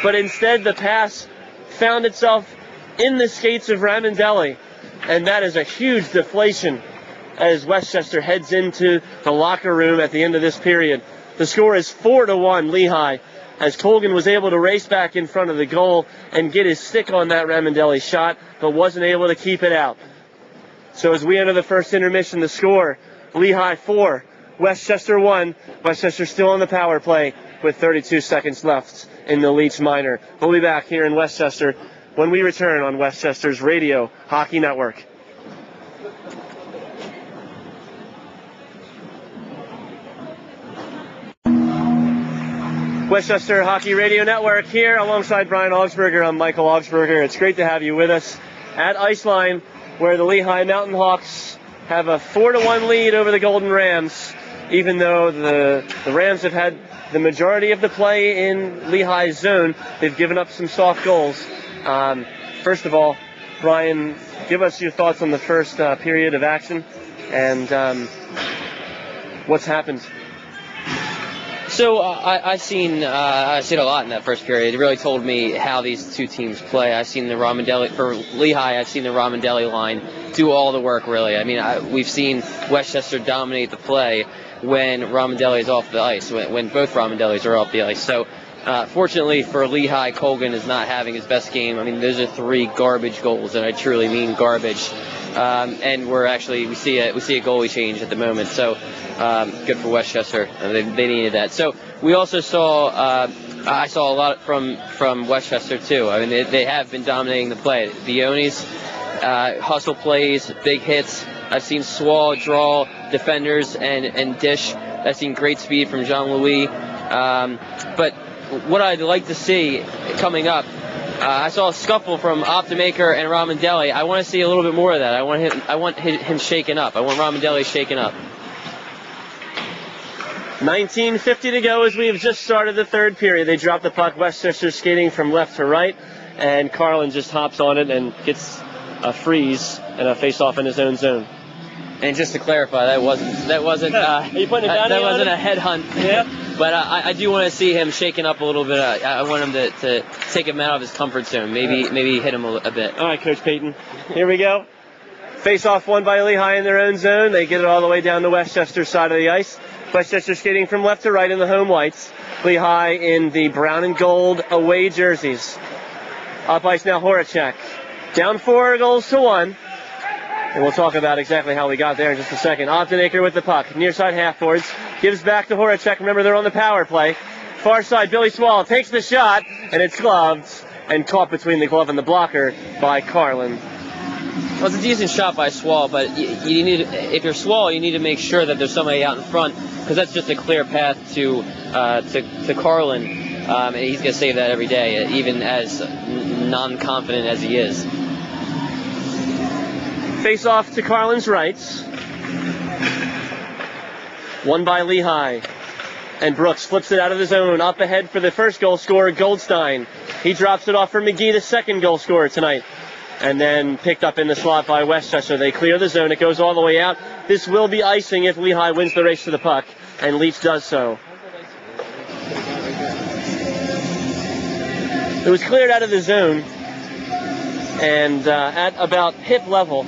but instead the pass found itself in the skates of Ramondelli, and that is a huge deflation as Westchester heads into the locker room at the end of this period. The score is 4-1 Lehigh, as Colgan was able to race back in front of the goal and get his stick on that Ramondelli shot, but wasn't able to keep it out. So as we enter the first intermission, the score, Lehigh 4, Westchester 1. Westchester still on the power play with 32 seconds left in the Leach minor. We'll be back here in Westchester when we return on Westchester's Radio Hockey Network. Westchester Hockey Radio Network here alongside Brian Augsberger. I'm Michael Augsberger. It's great to have you with us at Iceline, where the Lehigh Mountain Hawks have a 4-1 lead over the Golden Rams, even though the Rams have had the majority of the play in Lehigh's zone. They've given up some soft goals. First of all, Brian, give us your thoughts on the first period of action and what's happened. So I've seen a lot in that first period. It really told me how these two teams play. I've seen the Ramondelli for Lehigh. I've seen the Ramondelli line do all the work, really. I mean, we've seen Westchester dominate the play when Ramondelli is off the ice, when both Ramondellis are off the ice. So fortunately for Lehigh, Colgan is not having his best game. I mean, those are 3 garbage goals, and I truly mean garbage. And we see a goalie change at the moment. So good for Westchester. They needed that. So we also saw I saw a lot from Westchester too. I mean, they have been dominating the play. Bionis, hustle plays, big hits. I've seen Swahl draw defenders and dish. I've seen great speed from Jean-Louis. But what I'd like to see coming up, I saw a scuffle from Optimaker and Ramondelli. I want to see a little bit more of that. I want him shaken up. I want Ramondelli shaken up. 19:50 to go as we have just started the third period. They drop the puck. Westchester skating from left to right, and Carlin just hops on it and gets a freeze and a face-off in his own zone. And just to clarify, that wasn't Are you putting it down? That wasn't a headhunt. Yep. But I do want to see him shaken up a little bit. I want him to take him out of his comfort zone. Maybe hit him a bit. All right, Coach Payton. Here we go. Face-off won by Lehigh in their own zone. They get it all the way down the Westchester side of the ice. Westchester skating from left to right in the home whites. Lehigh in the brown and gold away jerseys. Up ice now, Horacek. Down 4-1. And we'll talk about exactly how we got there in just a second. Optenaker with the puck. Near side half-boards. Gives back to Horacek. Remember, they're on the power play. Far side, Billy Swahl takes the shot, and it's gloved and caught between the glove and the blocker by Carlin. Well, it's a decent shot by Swahl, but you need, if you're Swahl, you need to make sure that there's somebody out in front, because that's just a clear path to Carlin, and he's going to save that every day, even as non-confident as he is. Face off to Carlin's rights. Won by Lehigh. And Brooks flips it out of the zone. Up ahead for the first goal scorer, Goldstein. He drops it off for McGee, the second goal scorer tonight. And then picked up in the slot by Westchester. They clear the zone. It goes all the way out. This will be icing if Lehigh wins the race to the puck. And Leach does so. It was cleared out of the zone. And at about hip level.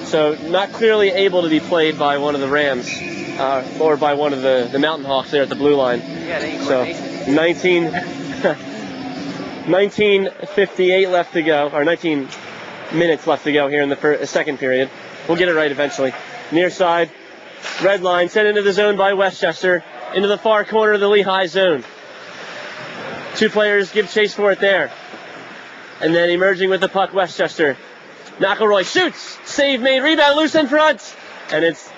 So not clearly able to be played by one of the Rams or by one of the Mountain Hawks there at the blue line. So 19:58 left to go, or 19 minutes left to go here in the second period. We'll get it right eventually. Near side, red line, sent into the zone by Westchester, into the far corner of the Lehigh zone. Two players give chase for it there. And then emerging with the puck, Westchester. McElroy shoots, save made, rebound loose in front, and it's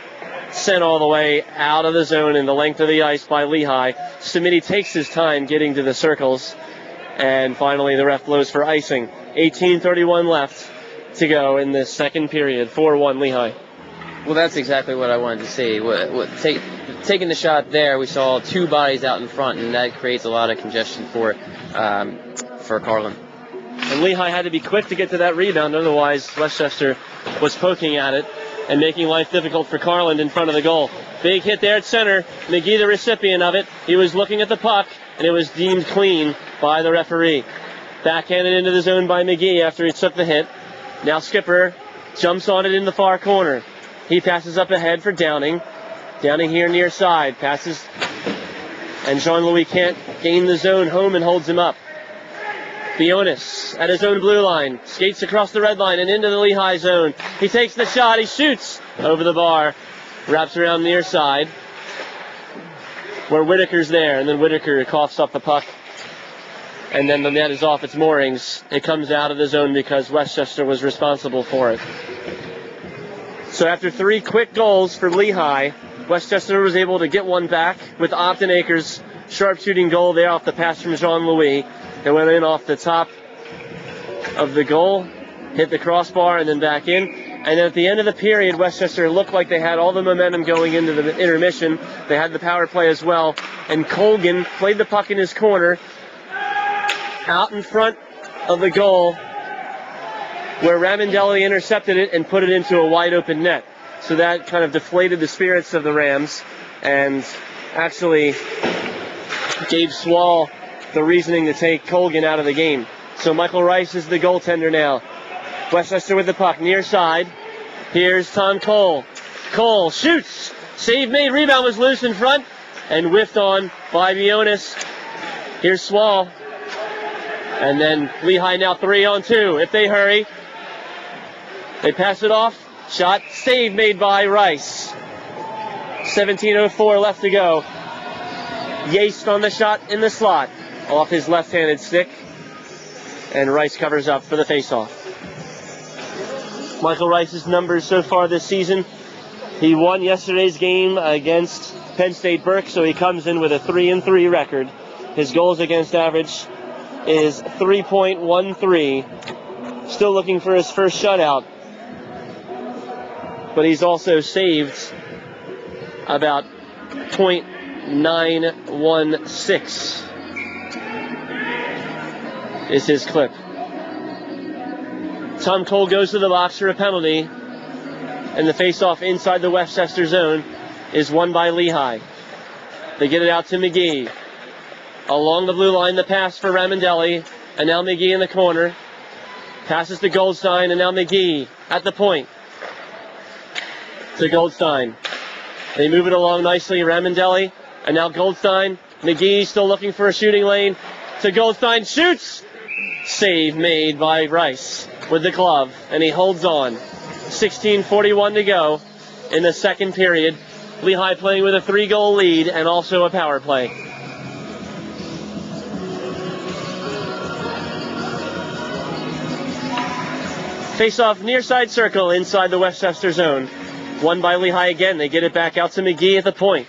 sent all the way out of the zone in the length of the ice by Lehigh. Samiti takes his time getting to the circles, and finally the ref blows for icing. 18:31 left to go in the second period, 4-1 Lehigh. Well, that's exactly what I wanted to see. Taking the shot there, we saw two bodies out in front, and that creates a lot of congestion for Carlin. And Lehigh had to be quick to get to that rebound, otherwise Westchester was poking at it and making life difficult for Carlin in front of the goal. Big hit there at center. McGee, the recipient of it. He was looking at the puck, and it was deemed clean by the referee. Backhanded into the zone by McGee after he took the hit. Now Skipper jumps on it in the far corner. He passes up ahead for Downing. Downing here near side. Passes, and Jean-Louis can't gain the zone home and holds him up. Bionis at his own blue line, skates across the red line and into the Lehigh zone. He takes the shot, he shoots over the bar, wraps around near side, where Whitaker's there, and then Whitaker coughs up the puck, and then the net is off its moorings. It comes out of the zone because Westchester was responsible for it. So after three quick goals for Lehigh, Westchester was able to get one back with Optenaker's sharpshooting goal there off the pass from Jean-Louis. It went in off the top of the goal, hit the crossbar, and then back in. And then at the end of the period, Westchester looked like they had all the momentum going into the intermission. They had the power play as well. And Colgan played the puck in his corner, out in front of the goal, where Ramondelli intercepted it and put it into a wide open net. So that kind of deflated the spirits of the Rams and actually gave Swahl the reasoning to take Colgan out of the game. So Michael Rice is the goaltender now. Westchester with the puck, near side. Here's Tom Cole. Cole shoots. Save made, rebound was loose in front and whiffed on by Bionis. Here's Swahl. And then Lehigh now 3-on-2 if they hurry. They pass it off. Shot, save made by Rice. 17:04 left to go. Yates on the shot in the slot. off his left-handed stick, and Rice covers up for the faceoff. Michael Rice's numbers so far this season: he won yesterday's game against Penn State Burke, so he comes in with a 3-3 record. His goals against average is 3.13. Still looking for his first shutout, but he's also saved about .916 is his clip. Tom Cole goes to the box for a penalty, and the face-off inside the Westchester zone is won by Lehigh. They get it out to McGee. Along the blue line, the pass for Ramondelli, and now McGee in the corner. Passes to Goldstein, and now McGee at the point to Goldstein. They move it along nicely, Ramondelli, and now Goldstein. McGee still looking for a shooting lane to Goldstein. Shoots! Save made by Rice with the glove, and he holds on. 16:41 to go in the second period. Lehigh playing with a 3-goal lead and also a power play. Face-off near side circle inside the Westchester zone. Won by Lehigh again. They get it back out to McGee at the point.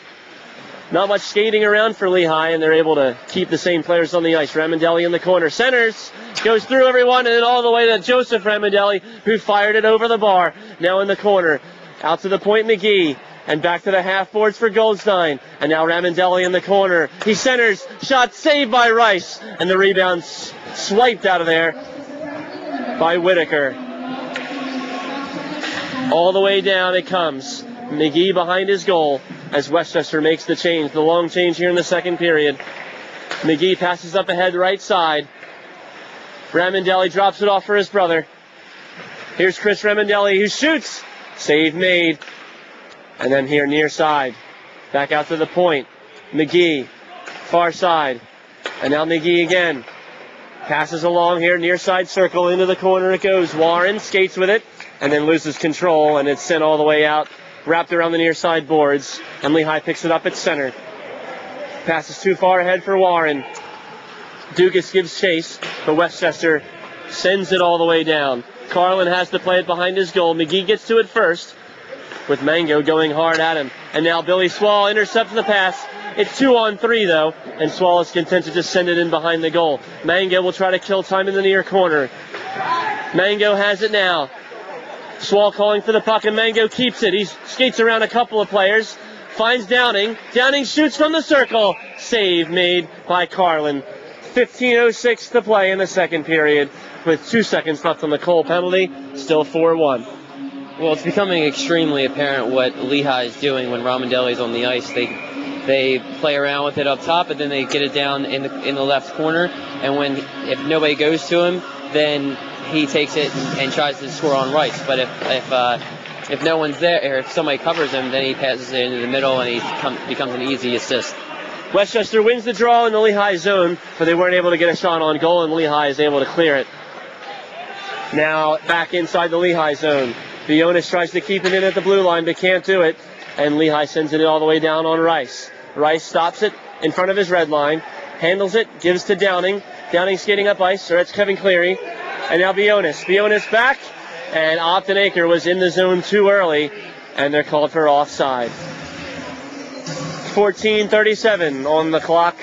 Not much skating around for Lehigh, and they're able to keep the same players on the ice. Ramondelli in the corner. Centers. Goes through everyone, and then all the way to Joseph Ramondelli, who fired it over the bar. Now in the corner. Out to the point, McGee. And back to the half boards for Goldstein. And now Ramondelli in the corner. He centers. Shot saved by Rice. And the rebound swiped out of there by Whitaker. All the way down it comes. McGee behind his goal as Westchester makes the change. The long change here in the second period. McGee passes up ahead right side. Ramondelli drops it off for his brother. Here's Chris Ramondelli, who shoots. Save made. And then here near side. Back out to the point. McGee. Far side. And now McGee again. Passes along here near side circle. Into the corner it goes. Warren skates with it. And then loses control, and it's sent all the way out, wrapped around the near side boards, and Lehigh picks it up at center. Passes too far ahead for Warren. Dugas gives chase, but Westchester sends it all the way down. Carlin has to play it behind his goal. McGee gets to it first, with Mango going hard at him. And now Billy Swahl intercepts the pass. It's 2-on-3, though, and Swahl is content to just send it in behind the goal. Mango will try to kill time in the near corner. Mango has it now. Swahl calling for the puck, and Mango keeps it. He skates around a couple of players, finds Downing. Downing shoots from the circle. Save made by Carlin. 15:06 to play in the second period, with 2 seconds left on the Cole penalty. Still 4-1. Well, it's becoming extremely apparent what Lehigh is doing when Ramondelli's on the ice. They play around with it up top, and then they get it down in the left corner. And if nobody goes to him, then he takes it and tries to score on Rice. But if no one's there, or if somebody covers him, then he passes it into the middle, and he becomes an easy assist. Westchester wins the draw in the Lehigh zone, but they weren't able to get a shot on goal, and Lehigh is able to clear it. Now back inside the Lehigh zone. Bionis tries to keep it in at the blue line, but can't do it, and Lehigh sends it all the way down on Rice. Rice stops it in front of his red line, handles it, gives to Downing. Downing skating up ice, or it's Kevin Cleary. And now Bionis. Bionis back, and Optenaker was in the zone too early, and they're called for offside. 14:37 on the clock.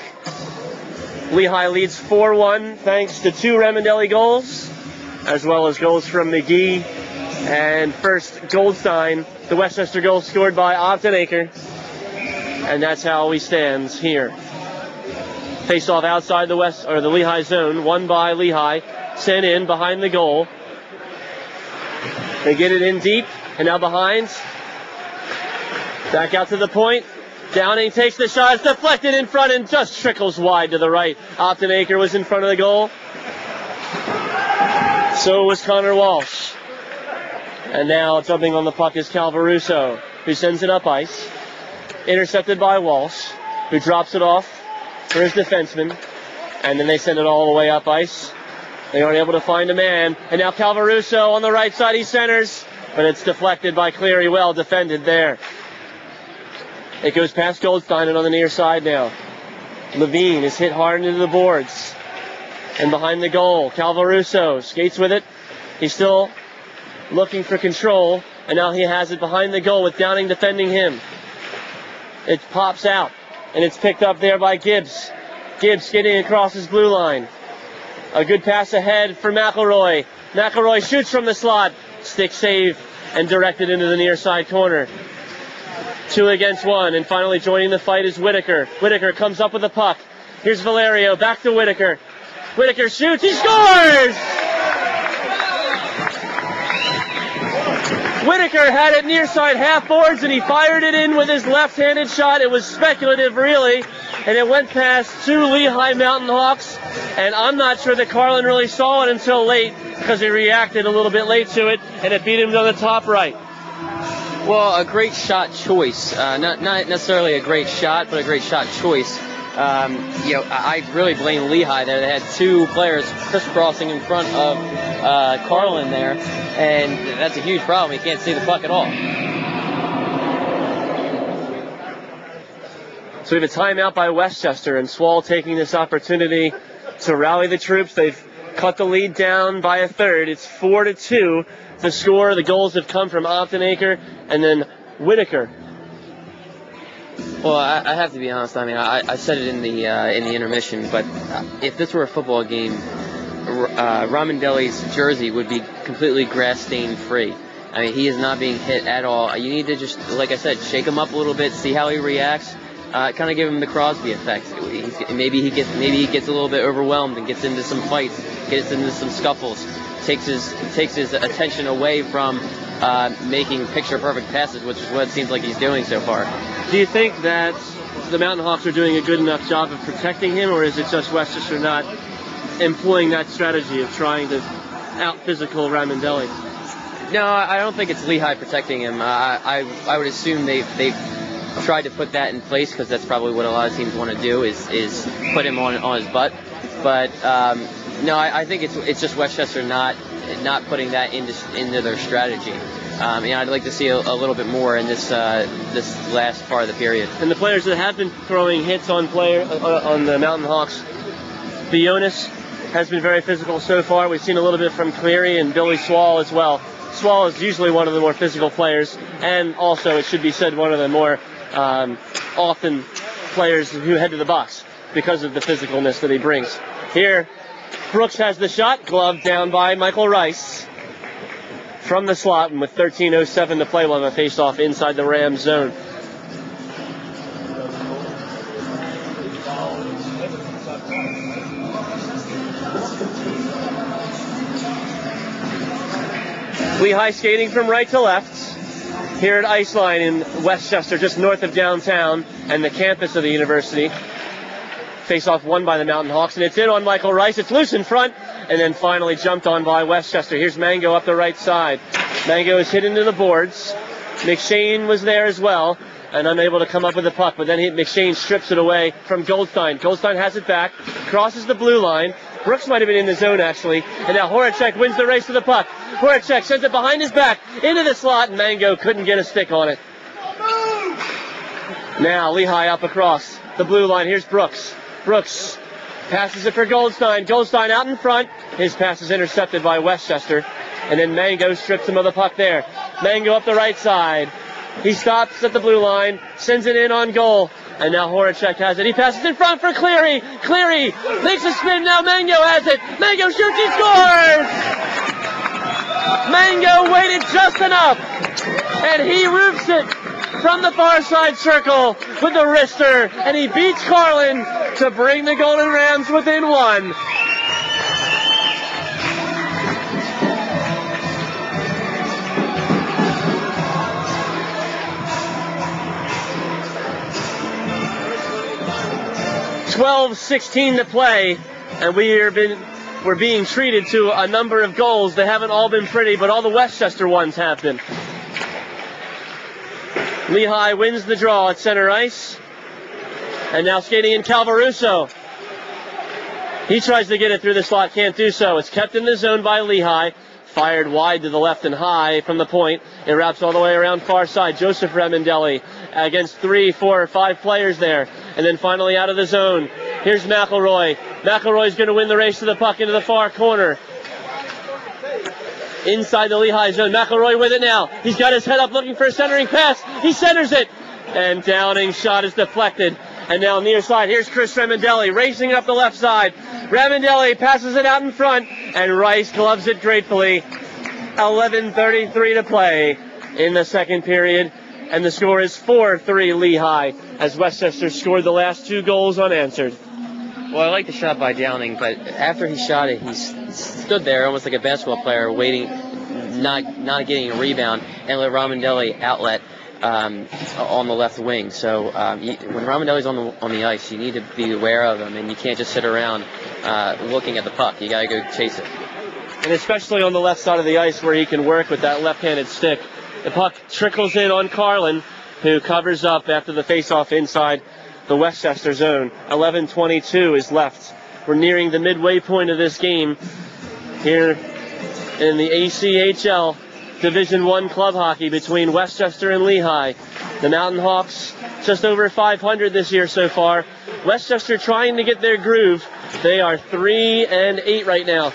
Lehigh leads 4-1 thanks to 2 Ramondelli goals, as well as goals from McGee and first Goldstein. The Westchester goal scored by Optenaker, and that's how we stand here. Face off outside the Lehigh zone, won by Lehigh. Sent in behind the goal. They get it in deep, and now behind. Back out to the point. Downing takes the shot. It's deflected in front and just trickles wide to the right. Optenaker was in front of the goal. So was Connor Walsh. And now jumping on the puck is Calvaruso, who sends it up ice. Intercepted by Walsh, who drops it off for his defenseman. And then they send it all the way up ice. They aren't able to find a man. And now Calvaruso on the right side. He centers, but it's deflected by Cleary. Well defended there. It goes past Goldstein and on the near side now. Levine is hit hard into the boards. And behind the goal, Calvaruso skates with it. He's still looking for control, and now he has it behind the goal with Downing defending him. It pops out, and it's picked up there by Gibbs. Gibbs skating across his blue line. A good pass ahead for McElroy. McElroy shoots from the slot. Stick save and directed into the near side corner. 2 against 1, and finally joining the fight is Whitaker. Whitaker comes up with the puck. Here's Valerio, back to Whitaker. Whitaker shoots, he scores! Whitaker had it near side half boards, and he fired it in with his left-handed shot. It was speculative, really, and it went past 2 Lehigh Mountain Hawks, and I'm not sure that Carlin really saw it until late, because he reacted a little bit late to it, and it beat him to the top right. Well, a great shot choice. Not necessarily a great shot, but a great shot choice. I really blame Lehigh there. They had 2 players crisscrossing in front of Carlin there, and that's a huge problem. He can't see the puck at all. So we have a timeout by Westchester, and Swahl taking this opportunity to rally the troops. They've cut the lead down by a third. It's 4-2. The score, the goals have come from Optenacre and then Whitaker. Well, I have to be honest. I mean, I said it in the intermission, but if this were a football game, Ramondelli's jersey would be completely grass stain free. I mean, he is not being hit at all. You need to just, like I said, shake him up a little bit, see how he reacts. Kind of give him the Crosby effect. Maybe he gets a little bit overwhelmed and gets into some fights, gets into some scuffles, takes his attention away from making picture-perfect passes, which is what it seems like he's doing so far. Do you think that the Mountain Hawks are doing a good enough job of protecting him, or is it just Westchester not employing that strategy of trying to out-physical Ramondelli? No, I don't think it's Lehigh protecting him. I would assume they've tried to put that in place, because that's probably what a lot of teams want to do is put him on his butt. But no, I think it's just Westchester not putting that into their strategy. I'd like to see a little bit more in this last part of the period. And the players that have been throwing hits on the Mountain Hawks, Bionis has been very physical so far. We've seen a little bit from Cleary and Billy Swahl as well. Swahl is usually one of the more physical players, and also, it should be said, one of the more often players who head to the box because of the physicalness that he brings. Here, Brooks has the shot, gloved down by Michael Rice from the slot, and with 13:07 to play, we'll have a face-off inside the Rams zone. Lehigh skating from right to left here at Iceline in Westchester, just north of downtown and the campus of the university. Face-off won by the Mountain Hawks, and it's in on Michael Rice. It's loose in front, and then finally jumped on by Westchester. Here's Mango up the right side. Mango is hit into the boards. McShane was there as well, and unable to come up with the puck, but then McShane strips it away from Goldstein. Goldstein has it back, crosses the blue line. Brooks might have been in the zone, actually, and now Horacek wins the race to the puck. Horacek sends it behind his back into the slot, and Mango couldn't get a stick on it. Now Lehigh up across the blue line. Here's Brooks. Brooks passes it for Goldstein. Goldstein out in front. His pass is intercepted by Westchester. And then Mango strips him of the puck there. Mango up the right side. He stops at the blue line, sends it in on goal. And now Horacek has it. He passes in front for Cleary. Cleary makes a spin. Now Mango has it. Mango shoots. He scores! Mango waited just enough. And he roofs it from the far side circle with the wrister. And he beats Carlin to bring the Golden Rams within one. .12:16 to play, and we're being treated to a number of goals. They haven't all been pretty, but all the Westchester ones have been. Lehigh wins the draw at center ice. And now skating in Calvaruso. He tries to get it through the slot, can't do so. It's kept in the zone by Lehigh. Fired wide to the left and high from the point. It wraps all the way around far side. Joseph Ramondelli against 3, 4, 5 players there. And then finally out of the zone. Here's McElroy. McElroy's going to win the race to the puck into the far corner. Inside the Lehigh zone. McElroy with it now. He's got his head up looking for a centering pass. He centers it. And Downing shot is deflected. And now near side, here's Chris Ramondelli racing it up the left side. Ramondelli passes it out in front, and Rice gloves it gratefully. 11:33 to play in the second period. And the score is 4-3 Lehigh, as Westchester scored the last 2 goals unanswered. Well, I like the shot by Downing, but after he shot it, he stood there almost like a basketball player, waiting, not getting a rebound, and let Ramondelli outlet on the left wing. So when Ramondelli's on the ice, you need to be aware of him, and you can't just sit around looking at the puck. You got to go chase it. And especially on the left side of the ice, where he can work with that left-handed stick. The puck trickles in on Carlin, who covers up after the face-off inside the Westchester zone. 11:22 is left. We're nearing the midway point of this game here in the ACHL Division I club hockey between Westchester and Lehigh. The Mountain Hawks just over 500 this year so far. Westchester trying to get their groove. They are 3-8 right now.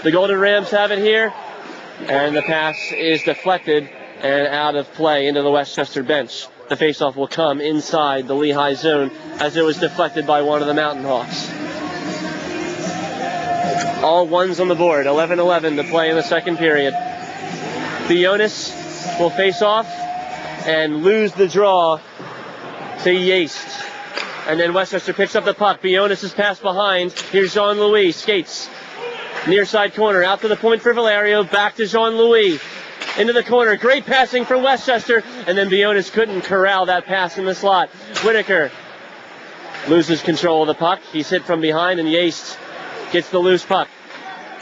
The Golden Rams have it here, and the pass is deflected and out of play into the Westchester bench. The faceoff will come inside the Lehigh zone as it was deflected by one of the Mountain Hawks. All ones on the board. 11-11 to play in the second period. Bionis will face off and lose the draw to Yaste. And then Westchester picks up the puck. Bionis is passed behind. Here's Jean-Louis. Skates. Near side corner. Out to the point for Valerio. Back to Jean-Louis. Into the corner. Great passing from Westchester. And then Bionis couldn't corral that pass in the slot. Whitaker loses control of the puck. He's hit from behind, and Yaste gets the loose puck.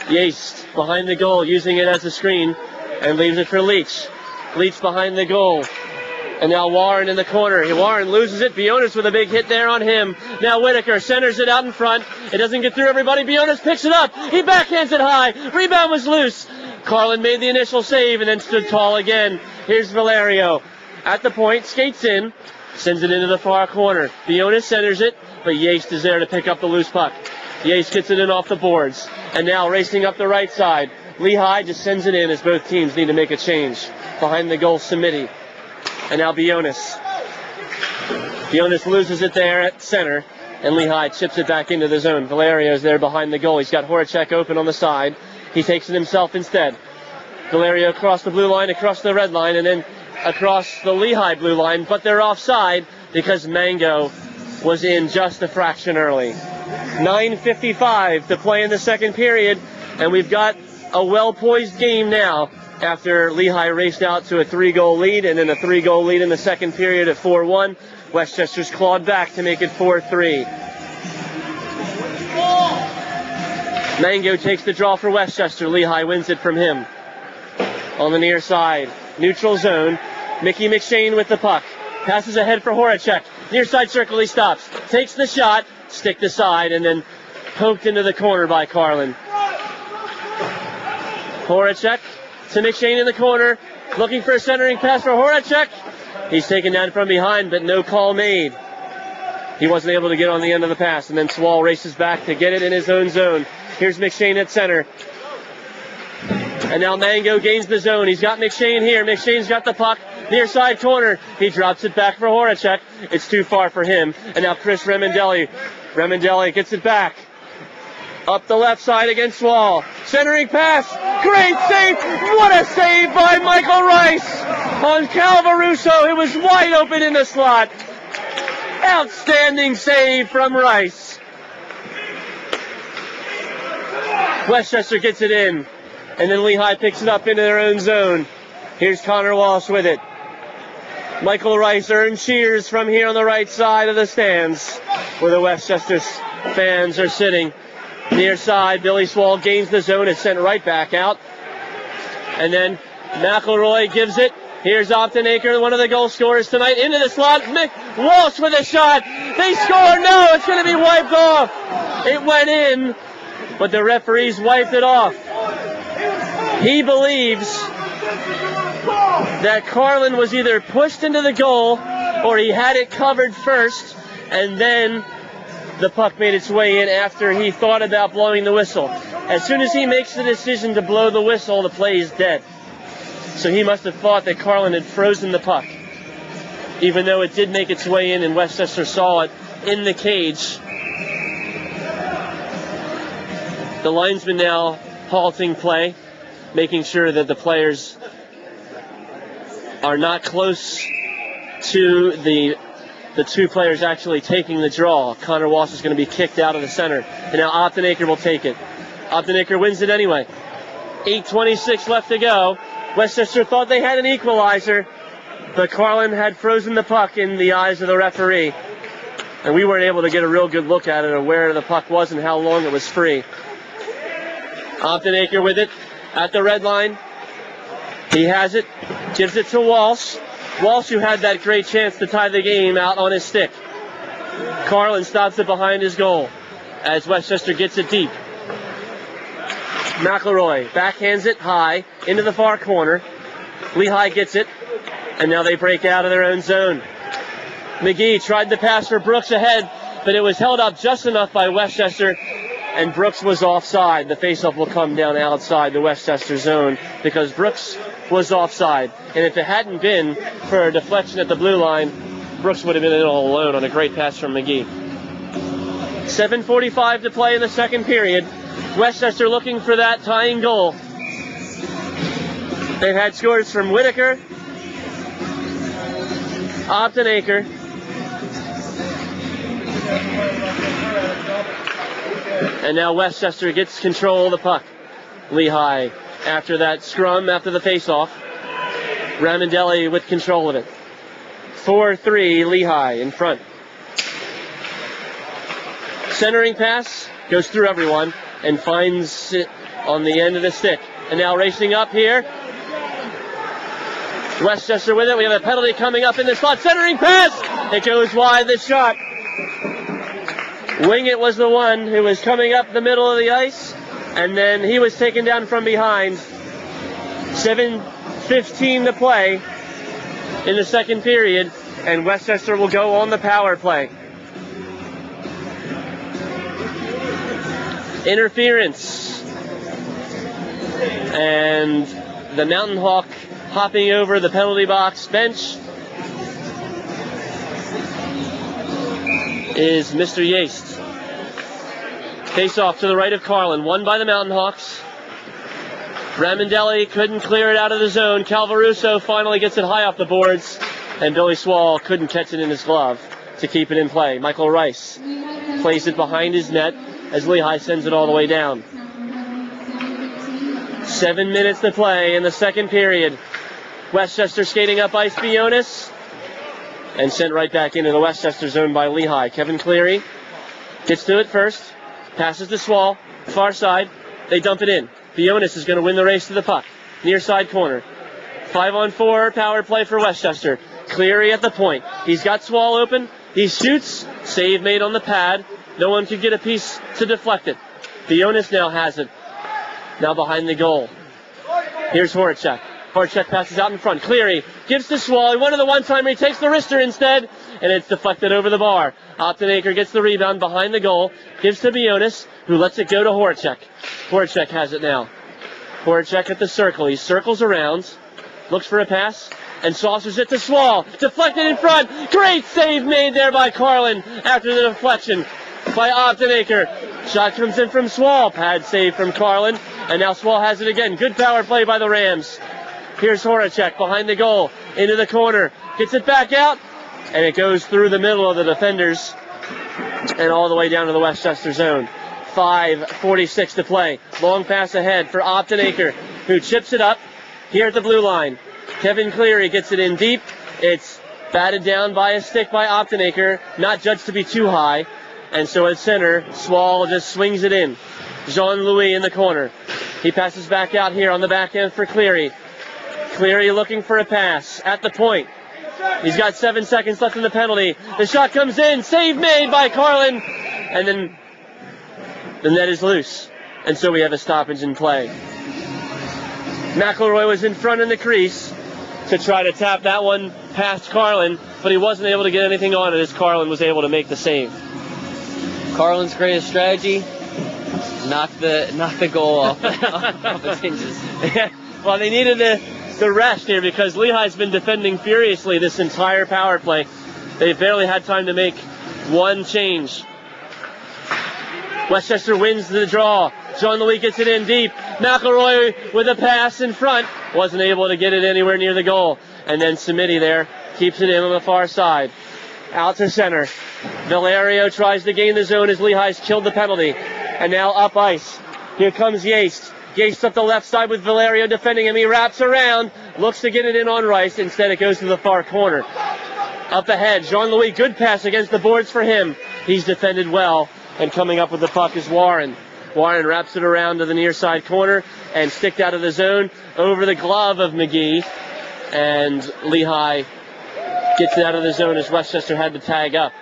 Yaste behind the goal, using it as a screen, and leaves it for Leach. Leach behind the goal. And now Warren in the corner. Warren loses it. Bionis with a big hit there on him. Now Whitaker centers it out in front. It doesn't get through everybody. Bionis picks it up. He backhands it high. Rebound was loose. Carlin made the initial save and then stood tall again. Here's Valerio. At the point, skates in, sends it into the far corner. Bionis centers it, but Yaste is there to pick up the loose puck. Yaste gets it in off the boards. And now racing up the right side. Lehigh just sends it in as both teams need to make a change. Behind the goal, Samiti. And now Bionis. Bionis loses it there at center, and Lehigh chips it back into the zone. Valerio's there behind the goal. He's got Horacek open on the side. He takes it himself instead. Valerio across the blue line, across the red line, and then across the Lehigh blue line, but they're offside because Mango was in just a fraction early. 9:55 to play in the second period, and we've got a well-poised game now after Lehigh raced out to a 3-goal lead and then a 3-goal lead in the second period at 4-1. Westchester's clawed back to make it 4-3. Mango takes the draw for Westchester. Lehigh wins it from him. On the near side, neutral zone, Mickey McShane with the puck. Passes ahead for Horacek. Near side circle, he stops. Takes the shot, stick to side, and then poked into the corner by Carlin. Horacek to McShane in the corner, looking for a centering pass for Horacek. He's taken down from behind, but no call made. He wasn't able to get on the end of the pass, and then Swahl races back to get it in his own zone. Here's McShane at center. And now Mango gains the zone. He's got McShane here. McShane's got the puck. Near side corner. He drops it back for Horacek. It's too far for him. And now Chris Ramondelli. Ramondelli gets it back. Up the left side against Swahl. Centering pass. Great save. What a save by Michael Rice on Calvaruso. It was wide open in the slot. Outstanding save from Rice. Westchester gets it in. And then Lehigh picks it up into their own zone. Here's Connor Walsh with it. Michael Rice earned cheers from here on the right side of the stands, where the Westchester fans are sitting. Near side, Billy Swahl gains the zone. It's sent right back out. And then McElroy gives it. Here's Optenaker, one of the goal scorers tonight, into the slot. Walsh with a shot. They score. No, it's going to be wiped off. It went in, but the referees wiped it off. He believes that Carlin was either pushed into the goal or he had it covered first, and then the puck made its way in after he thought about blowing the whistle. As soon as he makes the decision to blow the whistle, the play is dead. So he must have thought that Carlin had frozen the puck, even though it did make its way in and Westchester saw it in the cage. The linesman now halting play, making sure that the players are not close to the two players actually taking the draw. Connor Walsh is going to be kicked out of the center, and now Optenaker will take it. Optenaker wins it anyway. 8:26 left to go. Westchester thought they had an equalizer, but Carlin had frozen the puck in the eyes of the referee, and we weren't able to get a real good look at it or where the puck was and how long it was free. Optenaker with it at the red line. He has it, gives it to Walsh. Walsh, who had that great chance to tie the game, out on his stick. Carlin stops it behind his goal as Westchester gets it deep. McElroy backhands it high into the far corner. Lehigh gets it, and now they break out of their own zone. McGee tried the pass for Brooks ahead, but it was held up just enough by Westchester, and Brooks was offside. The faceoff will come down outside the Westchester zone because Brooks was offside. And if it hadn't been for a deflection at the blue line, Brooks would have been in all alone on a great pass from McGee. 7:45 to play in the second period. Westchester looking for that tying goal. They've had scores from Whitaker, Optenaker, and now Westchester gets control of the puck. Lehigh after that scrum, after the face-off. Ramondelli with control of it. 4-3 Lehigh in front. Centering pass goes through everyone and finds it on the end of the stick. And now racing up here. Westchester with it. We have a penalty coming up in the slot. Centering pass! It goes wide, the shot. Wingett was the one who was coming up the middle of the ice, and then he was taken down from behind. 7:15 to play in the second period, and Westchester will go on the power play. Interference. And the Mountain Hawk hopping over the penalty box bench is Mr. Yaste. Face off to the right of Carlin, won by the Mountain Hawks. Ramondelli couldn't clear it out of the zone. Calvaruso finally gets it high off the boards, and Billy Swahl couldn't catch it in his glove to keep it in play. Michael Rice plays it behind his net as Lehigh sends it all the way down. 7 minutes to play in the second period. Westchester skating up ice, Bionis, and sent right back into the Westchester zone by Lehigh. Kevin Cleary gets to it first, passes to Swahl, far side, they dump it in. Bionis is going to win the race to the puck, near side corner. 5-on-4 power play for Westchester. Cleary at the point. He's got Swahl open, he shoots, save made on the pad. No one could get a piece to deflect it. Bionis now has it, now behind the goal. Here's Horacek. Horacek passes out in front. Cleary gives to Swahl. He wanted the one-timer. He takes the wrister instead, and it's deflected over the bar. Optenaker gets the rebound behind the goal. Gives to Bionis, who lets it go to Horacek. Horacek has it now. Horacek at the circle. He circles around, looks for a pass, and saucers it to Swahl. Deflected in front. Great save made there by Carlin after the deflection by Optenaker. Shot comes in from Swahl. Pad save from Carlin, and now Swahl has it again. Good power play by the Rams. Here's Horacek behind the goal, into the corner, gets it back out, and it goes through the middle of the defenders and all the way down to the Westchester zone. 5:46 to play. Long pass ahead for Optenaker, who chips it up here at the blue line. Kevin Cleary gets it in deep. It's batted down by a stick by Optenaker, not judged to be too high, and so at center, Swahl just swings it in. Jean-Louis in the corner. He passes back out here on the back end for Cleary. Cleary looking for a pass at the point. He's got 7 seconds left in the penalty. The shot comes in. Save made by Carlin. And then the net is loose. And so we have a stoppage in play. McElroy was in front in the crease to try to tap that one past Carlin, but he wasn't able to get anything on it as Carlin was able to make the save. Carlin's greatest strategy, knock the goal off its hinges. Well, they needed the rest here because Lehigh's been defending furiously this entire power play. They've barely had time to make one change. Westchester wins the draw. Jean-Louis gets it in deep. McElroy with a pass in front. Wasn't able to get it anywhere near the goal. And then Samiti there keeps it in on the far side. Out to center. Valerio tries to gain the zone as Lehigh's killed the penalty. And now up ice. Here comes Yates. Yates up the left side with Valerio defending him. He wraps around. Looks to get it in on Rice. Instead it goes to the far corner. Up ahead. Jean-Louis, good pass against the boards for him. He's defended well. And coming up with the puck is Warren. Warren wraps it around to the near side corner and sticked out of the zone over the glove of McGee. And Lehigh gets it out of the zone as Westchester had to tag up.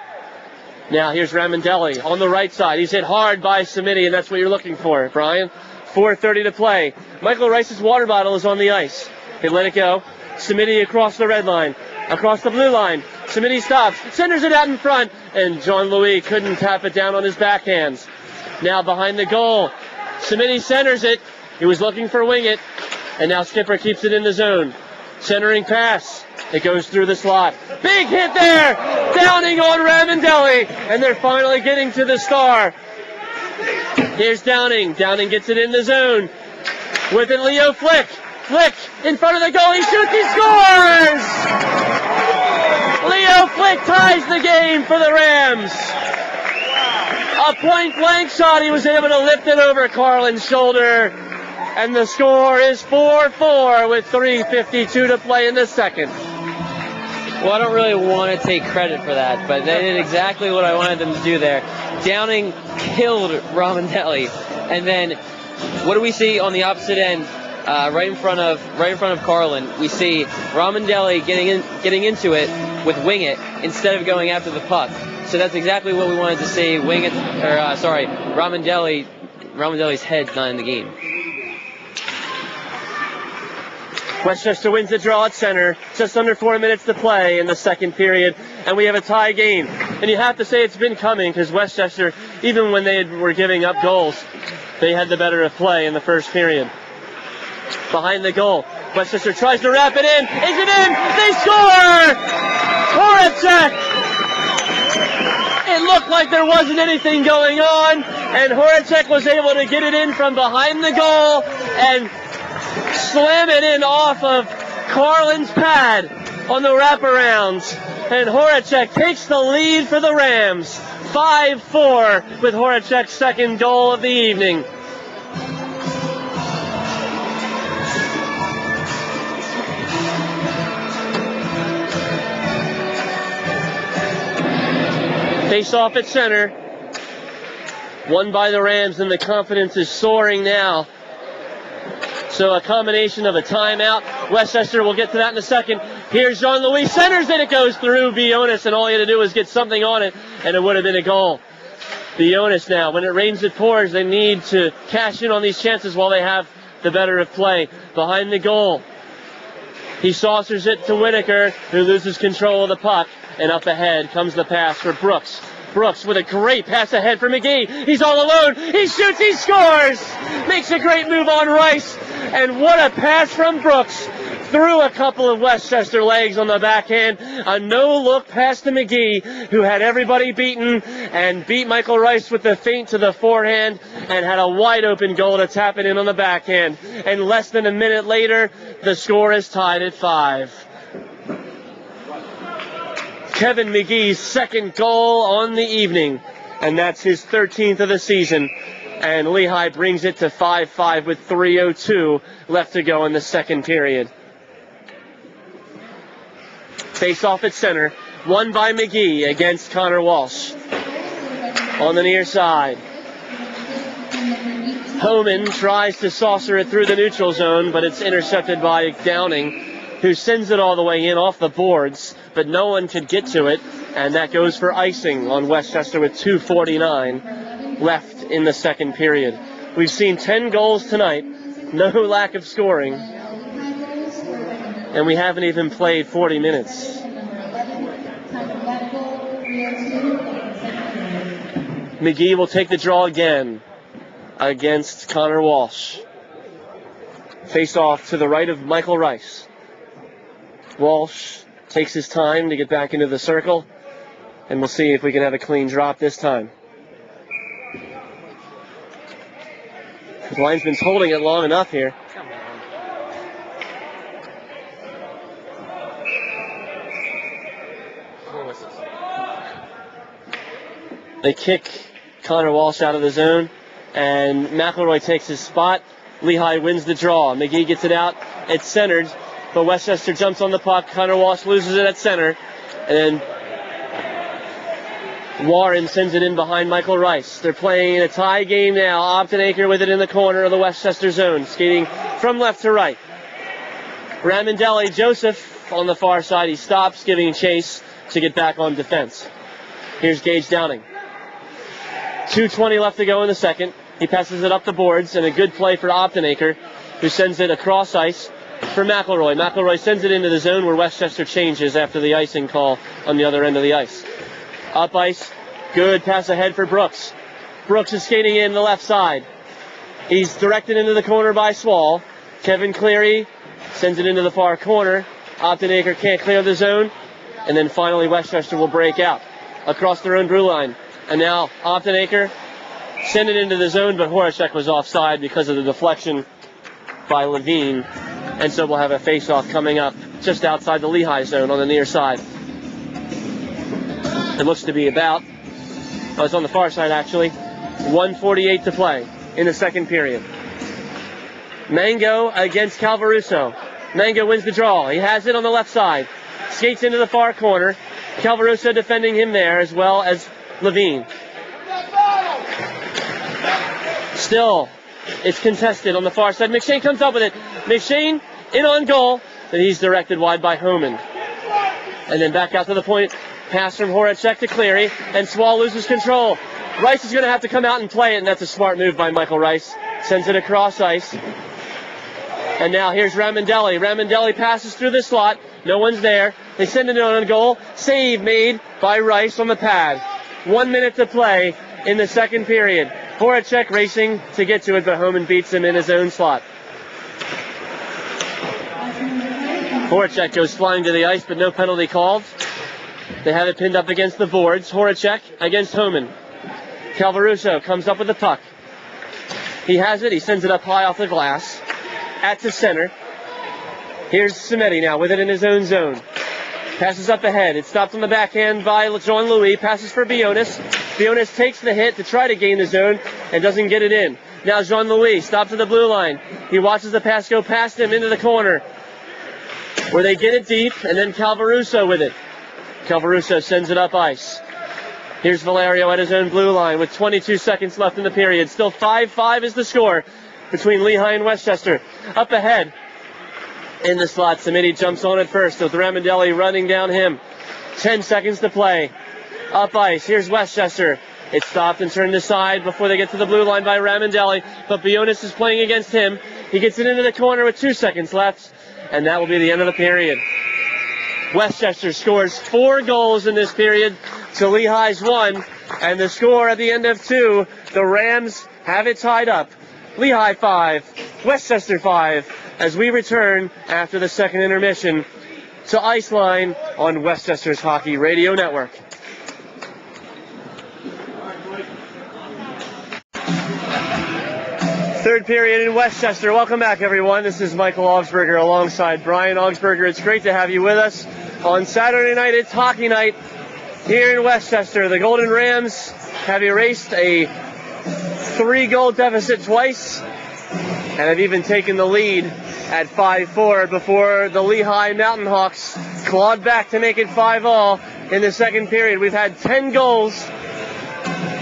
Now here's Ramondelli on the right side. He's hit hard by Samiti, and that's what you're looking for, Brian. 4:30 to play. Michael Rice's water bottle is on the ice. They let it go. Samiti across the red line. Across the blue line. Samiti stops. Centers it out in front. And Jean-Louis couldn't tap it down on his backhands. Now behind the goal. Samiti centers it. He was looking for wing it. And now Skipper keeps it in the zone. Centering pass. It goes through the slot. Big hit there. Downing on Ramondelli. And they're finally getting to the star. Here's Downing. Downing gets it in the zone. With it, Leo Flick. Flick in front of the goal. He shoots. He scores! Leo Flick ties the game for the Rams. A point-blank shot. He was able to lift it over Carlin's shoulder. And the score is 4-4 with 3:52 to play in the second. Well, I don't really want to take credit for that, but they did exactly what I wanted them to do there. Downing killed Ramondelli, and then what do we see on the opposite end, right in front of Carlin? We see Ramondelli getting into it with wing it instead of going after the puck. So that's exactly what we wanted to see. Ramondelli's head not in the game. Westchester wins the draw at center. Just under 4 minutes to play in the second period. And we have a tie game. And you have to say it's been coming because Westchester, even when they were giving up goals, they had the better of play in the first period. Behind the goal. Westchester tries to wrap it in. Is it in? They score! Horacek! It looked like there wasn't anything going on. And Horacek was able to get it in from behind the goal and slam it in off of Carlin's pad on the wraparounds. And Horacek takes the lead for the Rams. 5-4 with Horacek's second goal of the evening. Face off at center. Won by the Rams, and the confidence is soaring now. So a combination of a timeout. Westchester will get to that in a second. Here's Jean-Louis. Centers it. It goes through Bionis, and all he had to do was get something on it, and it would have been a goal. Bionis now. When it rains, it pours. They need to cash in on these chances while they have the better of play. Behind the goal. He saucers it to Whitaker, who loses control of the puck. And up ahead comes the pass for Brooks. Brooks with a great pass ahead for McGee. He's all alone. He shoots. He scores. Makes a great move on Rice. And what a pass from Brooks. Through a couple of Westchester legs on the backhand. A no-look pass to McGee, who had everybody beaten and beat Michael Rice with the feint to the forehand and had a wide-open goal to tap it in on the backhand. And less than a minute later, the score is tied at 5. Kevin McGee's second goal on the evening, and that's his 13th of the season. And Lehigh brings it to 5-5 with 3:02 left to go in the second period. Face off at center, won by McGee against Connor Walsh. On the near side. Homan tries to saucer it through the neutral zone, but it's intercepted by Downing, who sends it all the way in off the boards, but no one could get to it, and that goes for icing on Westchester with 2:49 left in the second period. We've seen 10 goals tonight, no lack of scoring, and we haven't even played 40 minutes. McGee will take the draw again against Connor Walsh. Face off to the right of Michael Rice. Walsh takes his time to get back into the circle, and we'll see if we can have a clean drop this time. The linesman's holding it long enough here. They kick Connor Walsh out of the zone, and McElroy takes his spot. Lehigh wins the draw. McGee gets it out. It's centered, but Westchester jumps on the puck. Connor Walsh loses it at center, and then Warren sends it in behind Michael Rice. They're playing a tie game now. Optenaker with it in the corner of the Westchester zone, skating from left to right. Ramondelli, Joseph on the far side. He stops, giving chase to get back on defense. Here's Gage Downing. 2:20 left to go in the second. He passes it up the boards, and a good play for Optenaker, who sends it across ice for McElroy. McElroy sends it into the zone where Westchester changes after the icing call on the other end of the ice. Up ice, good pass ahead for Brooks. Brooks is skating in the left side. He's directed into the corner by Swahl. Kevin Cleary sends it into the far corner. Optenaker can't clear the zone, and then finally Westchester will break out across their own blue line. And now Optenaker send it into the zone, but Horacek was offside because of the deflection by Levine. And so we'll have a face-off coming up just outside the Lehigh zone on the near side. It looks to be about, it's on the far side actually, 1:48 to play in the second period. Mango against Calvaruso. Mango wins the draw. He has it on the left side. Skates into the far corner. Calvaruso defending him there, as well as Levine. Still, it's contested on the far side. McShane comes up with it. McShane in on goal, and he's directed wide by Homan. And then back out to the point. Pass from Horacek to Cleary, and Swahl loses control. Rice is going to have to come out and play it, and that's a smart move by Michael Rice. Sends it across ice. And now here's Ramondelli. Ramondelli passes through the slot. No one's there. They send it on goal. Save made by Rice on the pad. 1 minute to play in the second period. Horacek racing to get to it, but Homan beats him in his own slot. Horacek goes flying to the ice, but no penalty called. They have it pinned up against the boards. Horacek against Homan. Calvaruso comes up with the puck. He has it. He sends it up high off the glass. At the center. Here's Cimetti now with it in his own zone. Passes up ahead. It's stopped on the backhand by Jean-Louis. Passes for Bionis. Bionis takes the hit to try to gain the zone and doesn't get it in. Now Jean-Louis stops at the blue line. He watches the pass go past him into the corner, where they get it deep, and then Calvaruso with it. Calvaruso sends it up ice. Here's Valerio at his own blue line with 22 seconds left in the period. Still 5-5 is the score between Lehigh and Westchester. Up ahead in the slot, Cimetti jumps on it first with Ramondelli running down him. 10 seconds to play. Up ice, here's Westchester. It's stopped and turned aside before they get to the blue line by Ramondelli, but Bionis is playing against him. He gets it into the corner with 2 seconds left, and that will be the end of the period. Westchester scores 4 goals in this period to Lehigh's 1, and the score at the end of 2, the Rams have it tied up. Lehigh 5, Westchester 5, as we return after the second intermission to Iceline on Westchester's Hockey Radio Network. Third period in Westchester. Welcome back, everyone. This is Michael Augsberger alongside Brian Augsberger. It's great to have you with us. On Saturday night, it's hockey night here in Westchester. The Golden Rams have erased a 3-goal deficit twice and have even taken the lead at 5-4 before the Lehigh Mountain Hawks clawed back to make it 5-all in the second period. We've had 10 goals,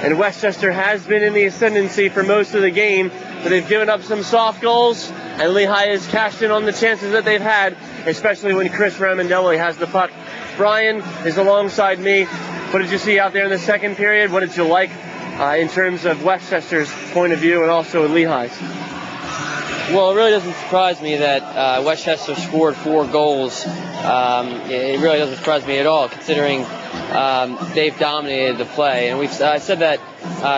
and Westchester has been in the ascendancy for most of the game, but they've given up some soft goals, and Lehigh has cashed in on the chances that they've had, especially when Chris Ramondelli has the puck. Brian is alongside me. What did you see out there in the second period? What did you like in terms of Westchester's point of view and also Lehigh's? Well, it really doesn't surprise me that Westchester scored 4 goals. It really doesn't surprise me at all, considering they've dominated the play. And I said that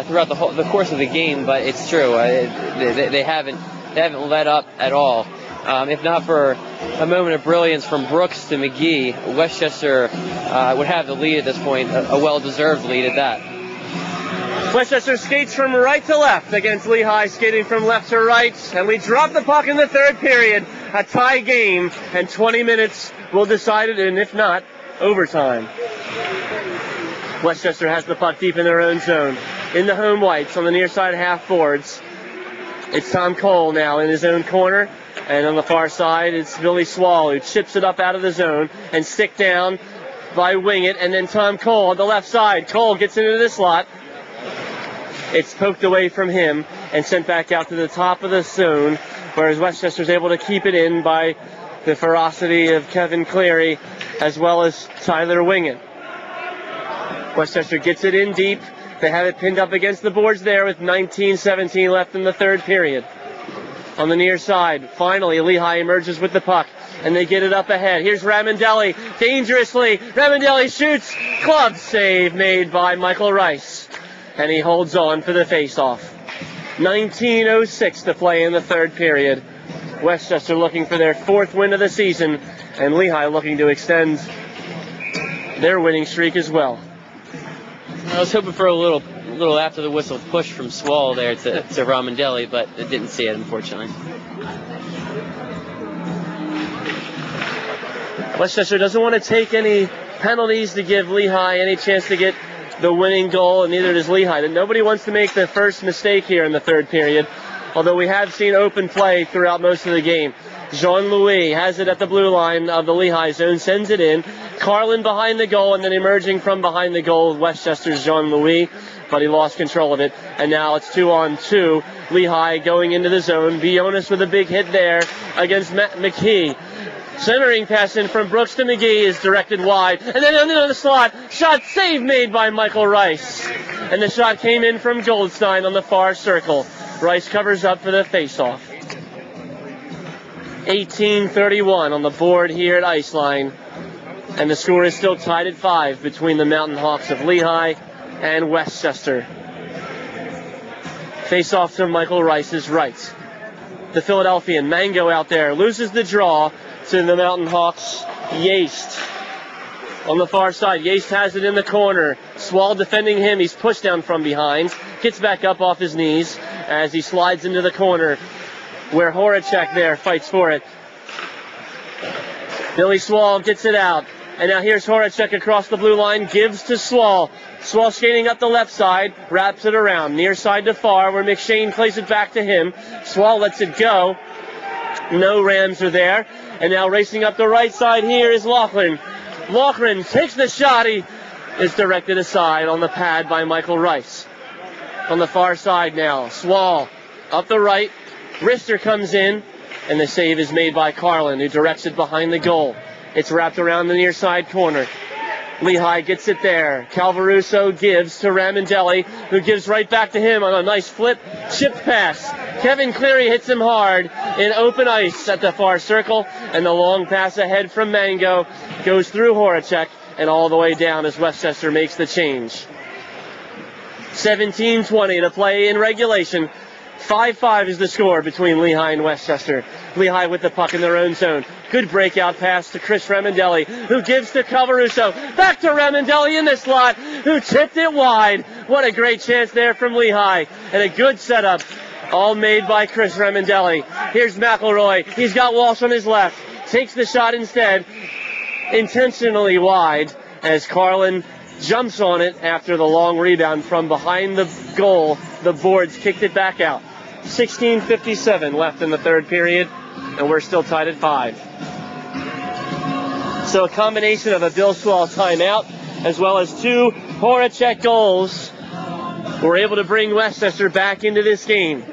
throughout the course of the game, but it's true. They haven't let up at all. If not for a moment of brilliance from Brooks to McGee, Westchester would have the lead at this point, a well-deserved lead at that. Westchester skates from right to left against Lehigh skating from left to right, and we drop the puck in the third period. A tie game, and 20 minutes will decide it, and if not, overtime. Westchester has the puck deep in their own zone. In the home whites on the near side half boards. It's Tom Cole now in his own corner, and on the far side it's Billy Swahl who chips it up out of the zone and stick down by Wingett, and then Tom Cole on the left side. Cole gets into the slot. It's poked away from him and sent back out to the top of the zone, whereas Westchester's able to keep it in by the ferocity of Kevin Cleary as well as Tyler Wingett. Westchester gets it in deep. They have it pinned up against the boards there with 19-17 left in the third period. On the near side, finally Lehigh emerges with the puck, and they get it up ahead. Here's Ramondelli, dangerously. Ramondelli shoots. Club save made by Michael Rice. And he holds on for the face-off. 19:06 to play in the third period. Westchester looking for their 4th win of the season, and Lehigh looking to extend their winning streak as well. I was hoping for a little after the whistle push from Swahl there to Ramondelli, but I didn't see it, unfortunately. Westchester doesn't want to take any penalties to give Lehigh any chance to get the winning goal, and neither does Lehigh. Nobody wants to make the first mistake here in the third period, although we have seen open play throughout most of the game. Jean-Louis has it at the blue line of the Lehigh zone, sends it in. Carlin behind the goal, and then emerging from behind the goal, Westchester's Jean-Louis, but he lost control of it, and now it's 2-on-2. Lehigh going into the zone. Bionis with a big hit there against McKee. Centering pass in from Brooks to McGee is directed wide. And then on the slot, shot save made by Michael Rice. And the shot came in from Goldstein on the far circle. Rice covers up for the face-off. 18:31 on the board here at Iceline. And the score is still tied at 5 between the Mountain Hawks of Lehigh and Westchester. Face-off to Michael Rice's right. The Philadelphian, Mango out there, loses the draw to the Mountain Hawks, Yaste. On the far side, Yaste has it in the corner. Swahl defending him. He's pushed down from behind. Gets back up off his knees as he slides into the corner where Horacek there fights for it. Billy Swahl gets it out. And now here's Horacek across the blue line, gives to Swahl. Swahl skating up the left side, wraps it around, near side to far, where McShane plays it back to him. Swahl lets it go. No Rams are there. And now racing up the right side here is Loughran. Loughran takes the shot. He is directed aside on the pad by Michael Rice. On the far side now, Swahl up the right. Rister comes in, and the save is made by Carlin, who directs it behind the goal. It's wrapped around the near side corner. Lehigh gets it there. Calvaruso gives to Ramondelli, who gives right back to him on a nice flip, chip pass. Kevin Cleary hits him hard in open ice at the far circle, and the long pass ahead from Mango goes through Horacek and all the way down as Westchester makes the change. 17:20 to play in regulation. 5-5 is the score between Lehigh and Westchester. Lehigh with the puck in their own zone. Good breakout pass to Chris Ramondelli, who gives to Calvaruso. Back to Ramondelli in the slot, who tipped it wide. What a great chance there from Lehigh. And a good setup, all made by Chris Ramondelli. Here's McElroy. He's got Walsh on his left. Takes the shot instead, intentionally wide, as Carlin jumps on it after the long rebound from behind the goal. The boards kicked it back out. 16:57 left in the third period, and we're still tied at 5. So a combination of a Bill Swahl timeout as well as 2 Horacek goals were able to bring Westchester back into this game.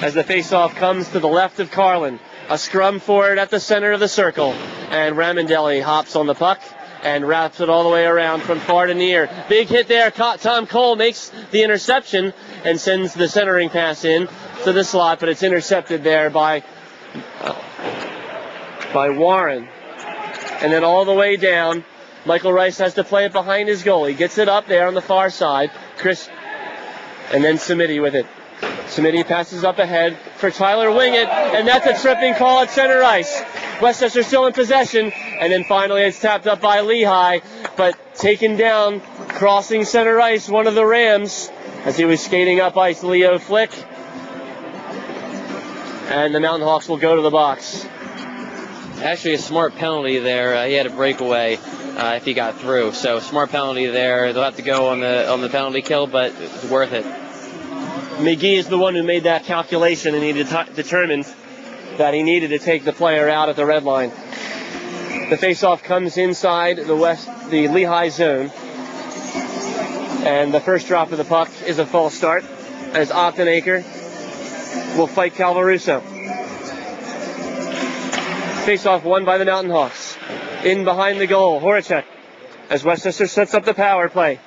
As the faceoff comes to the left of Carlin, a scrum for it at the center of the circle, and Ramondelli hops on the puck and wraps it all the way around from far to near. Big hit there. Tom Cole makes the interception and sends the centering pass in to the slot, but it's intercepted there by Warren. And then all the way down, Michael Rice has to play it behind his goal. He gets it up there on the far side. And then Samiti with it. Samiti passes up ahead for Tyler Wingett, and that's a tripping call at center ice. Westchester still in possession, and then finally it's tapped up by Lehigh, but taken down, crossing center ice, one of the Rams, as he was skating up ice, Leo Flick. And the Mountain Hawks will go to the box. Actually, a smart penalty there. He had a breakaway if he got through. So smart penalty there. They'll have to go on the penalty kill, but it's worth it. McGee is the one who made that calculation, and he determined that he needed to take the player out at the red line. The faceoff comes inside the Lehigh zone, and the first drop of the puck is a false start as Optenaker will fight Calvaruso. Faceoff won by the Mountain Hawks. In behind the goal, Horacek, as Westchester sets up the power play.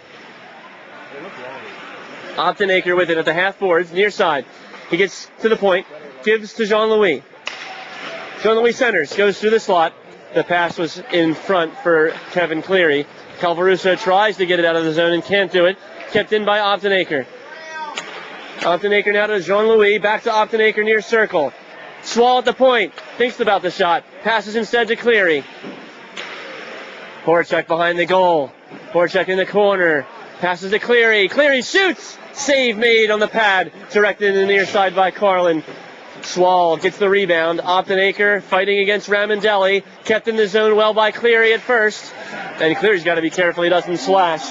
Optenaker with it at the half boards, near side. He gets to the point, gives to Jean-Louis. Jean-Louis centers, goes through the slot. The pass was in front for Kevin Cleary. Calvaruso tries to get it out of the zone and can't do it. Kept in by Optenaker. Optenaker now to Jean-Louis, back to Optenaker near circle. Swahl at the point, thinks about the shot, passes instead to Cleary. Horacek behind the goal. Horacek in the corner, passes to Cleary. Cleary shoots! Save made on the pad, directed in the near side by Carlin. Swahl gets the rebound. Optenaker fighting against Ramondelli. Kept in the zone well by Cleary at first. And Cleary's got to be careful he doesn't slash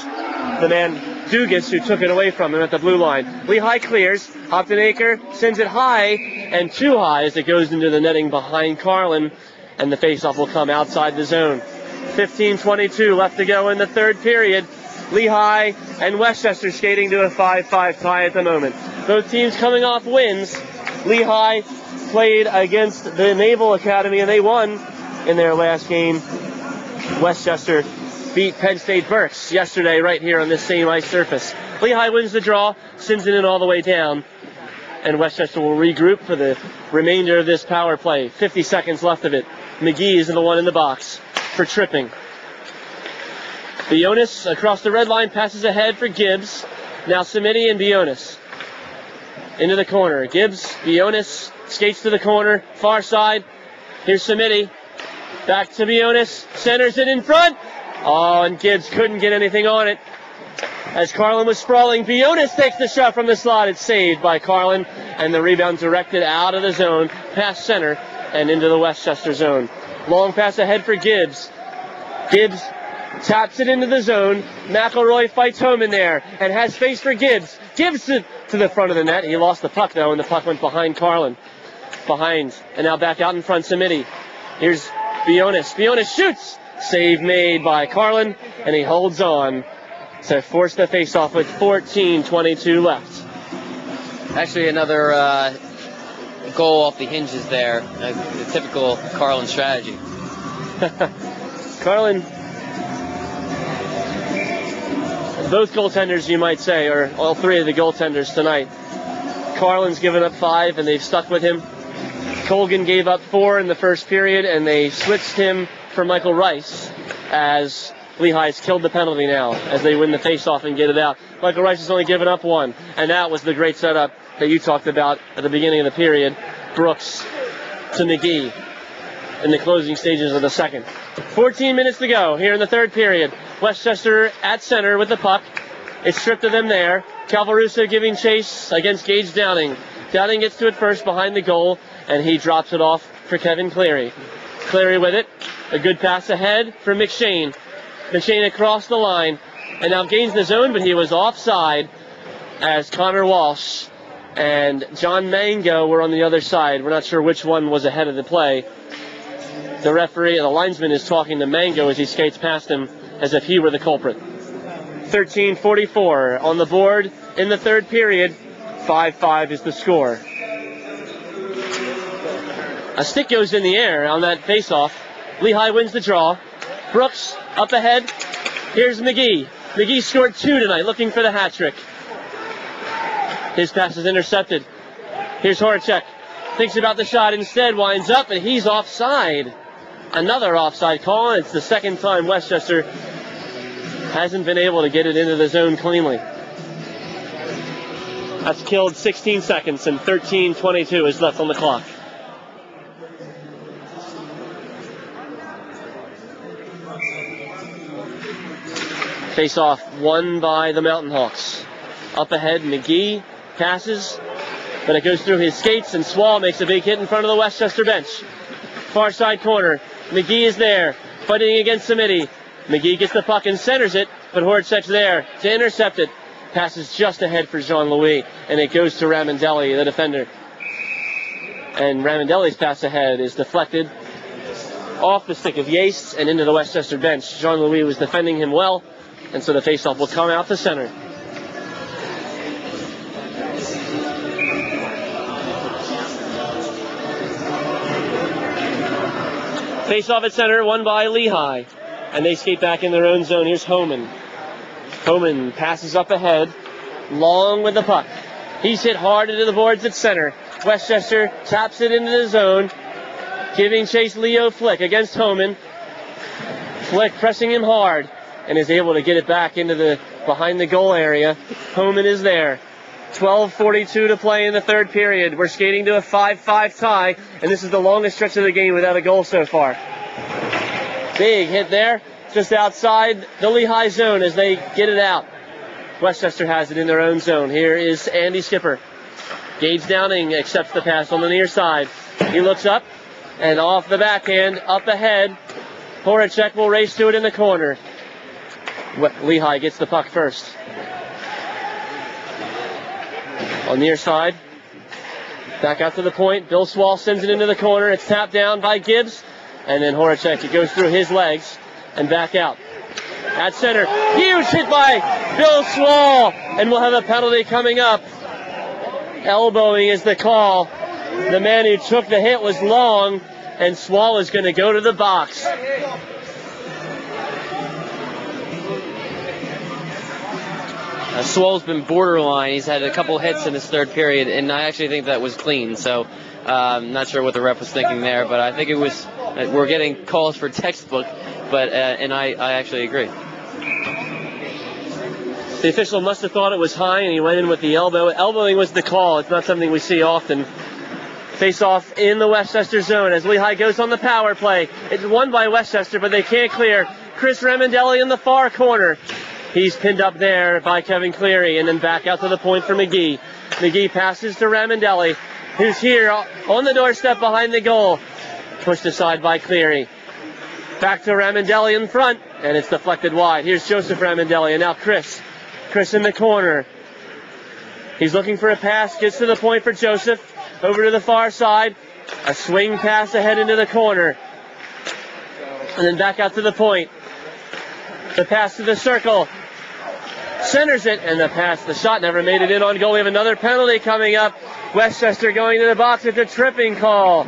the man Dugas, who took it away from him at the blue line. Lehigh clears. Optenaker sends it high, and too high as it goes into the netting behind Carlin. And the faceoff will come outside the zone. 15:22 left to go in the third period. Lehigh and Westchester skating to a 5-5 tie at the moment. Both teams coming off wins. Lehigh played against the Naval Academy and they won in their last game. Westchester beat Penn State Berks yesterday right here on this same ice surface. Lehigh wins the draw, sends it in all the way down, and Westchester will regroup for the remainder of this power play. 50 seconds left of it. McGee is the one in the box for tripping. Bionis across the red line passes ahead for Gibbs. Now Samiti and Bionis. Into the corner. Gibbs, Bionis skates to the corner. Far side. Here's Samiti. Back to Bionis. Centers it in front. Oh, and Gibbs couldn't get anything on it. As Carlin was sprawling, Bionis takes the shot from the slot. It's saved by Carlin. And the rebound directed out of the zone. Past center and into the Westchester zone. Long pass ahead for Gibbs. Gibbs taps it into the zone. McElroy fights home in there and has space for Gibbs. Gibbs to the front of the net. He lost the puck, though, and the puck went behind Carlin. Behind. And now back out in front, Samiti. Here's Bionis. Bionis shoots. Save made by Carlin, and he holds on to force the faceoff with 14:22 left. Actually, another goal off the hinges there. The typical Carlin strategy. Carlin, both goaltenders, you might say, or all three of the goaltenders tonight. Carlin's given up 5, and they've stuck with him. Colgan gave up 4 in the first period, and they switched him for Michael Rice, as Lehigh's killed the penalty now, as they win the faceoff and get it out. Michael Rice has only given up 1, and that was the great setup that you talked about at the beginning of the period. Brooks to McGee in the closing stages of the second. 14 minutes to go here in the third period. Westchester at center with the puck. It's stripped of them there. Calvaruso giving chase against Gage Downing. Downing gets to it first behind the goal, and he drops it off for Kevin Cleary. Cleary with it. A good pass ahead for McShane. McShane across the line, and now gains the zone, but he was offside as Connor Walsh and John Mango were on the other side. We're not sure which one was ahead of the play. The referee, the linesman, is talking to Mango as he skates past him as if he were the culprit. 13:44 on the board in the third period. 5-5 is the score. A stick goes in the air on that faceoff. Lehigh wins the draw. Brooks up ahead. Here's McGee. McGee scored 2 tonight, looking for the hat trick. His pass is intercepted. Here's Horacek. Thinks about the shot, instead winds up, and he's offside. Another offside call, and it's the second time Westchester hasn't been able to get it into the zone cleanly. That's killed 16 seconds, and 13:22 is left on the clock. Face-off won by the Mountain Hawks. Up ahead, McGee passes, but it goes through his skates, and Swahl makes a big hit in front of the Westchester bench. Far side corner. McGee is there, fighting against Samiti. McGee gets the puck and centers it, but Horacek's there to intercept it. Passes just ahead for Jean-Louis, and it goes to Ramondelli, the defender. And Ramondelli's pass ahead is deflected off the stick of Yates and into the Westchester bench. Jean-Louis was defending him well, and so the faceoff will come out to center. Face-off at center, won by Lehigh. And they skate back in their own zone. Here's Homan. Homan passes up ahead, long with the puck. He's hit hard into the boards at center. Westchester taps it into the zone, giving chase Leo Flick against Homan. Flick pressing him hard, and is able to get it back into the behind the goal area. Homan is there. 12:42 to play in the third period. We're skating to a 5-5 tie, and this is the longest stretch of the game without a goal so far. Big hit there, just outside the Lehigh zone as they get it out. Westchester has it in their own zone. Here is Andy Skipper. Gage Downing accepts the pass on the near side. He looks up, and off the backhand, up ahead, Horacek will race to it in the corner. Lehigh gets the puck first. On the near side, back out to the point. Bill Swahl sends it into the corner. It's tapped down by Gibbs, and then Horacek, it goes through his legs and back out. At center, huge hit by Bill Swahl, and we'll have a penalty coming up. Elbowing is the call. The man who took the hit was long, and Swahl is going to go to the box. Swahl's been borderline. He's had a couple hits in his third period, and I actually think that was clean. So I'm not sure what the ref was thinking there, but I think it was. We're getting calls for textbook, but and I actually agree. The official must have thought it was high, and he went in with the elbow. Elbowing was the call. It's not something we see often. Face off in the Westchester zone as Lehigh goes on the power play. It's won by Westchester, but they can't clear. Chris Ramondelli in the far corner. He's pinned up there by Kevin Cleary, and then back out to the point for McGee. McGee passes to Ramondelli, who's here on the doorstep behind the goal. Pushed aside by Cleary. Back to Ramondelli in front, and it's deflected wide. Here's Joseph Ramondelli, and now Chris. Chris in the corner. He's looking for a pass, gets to the point for Joseph. Over to the far side. A swing pass ahead into the corner. And then back out to the point. The pass to the circle. Centers it, and the shot never made it in on goal. We have another penalty coming up. Westchester going to the box at the tripping call.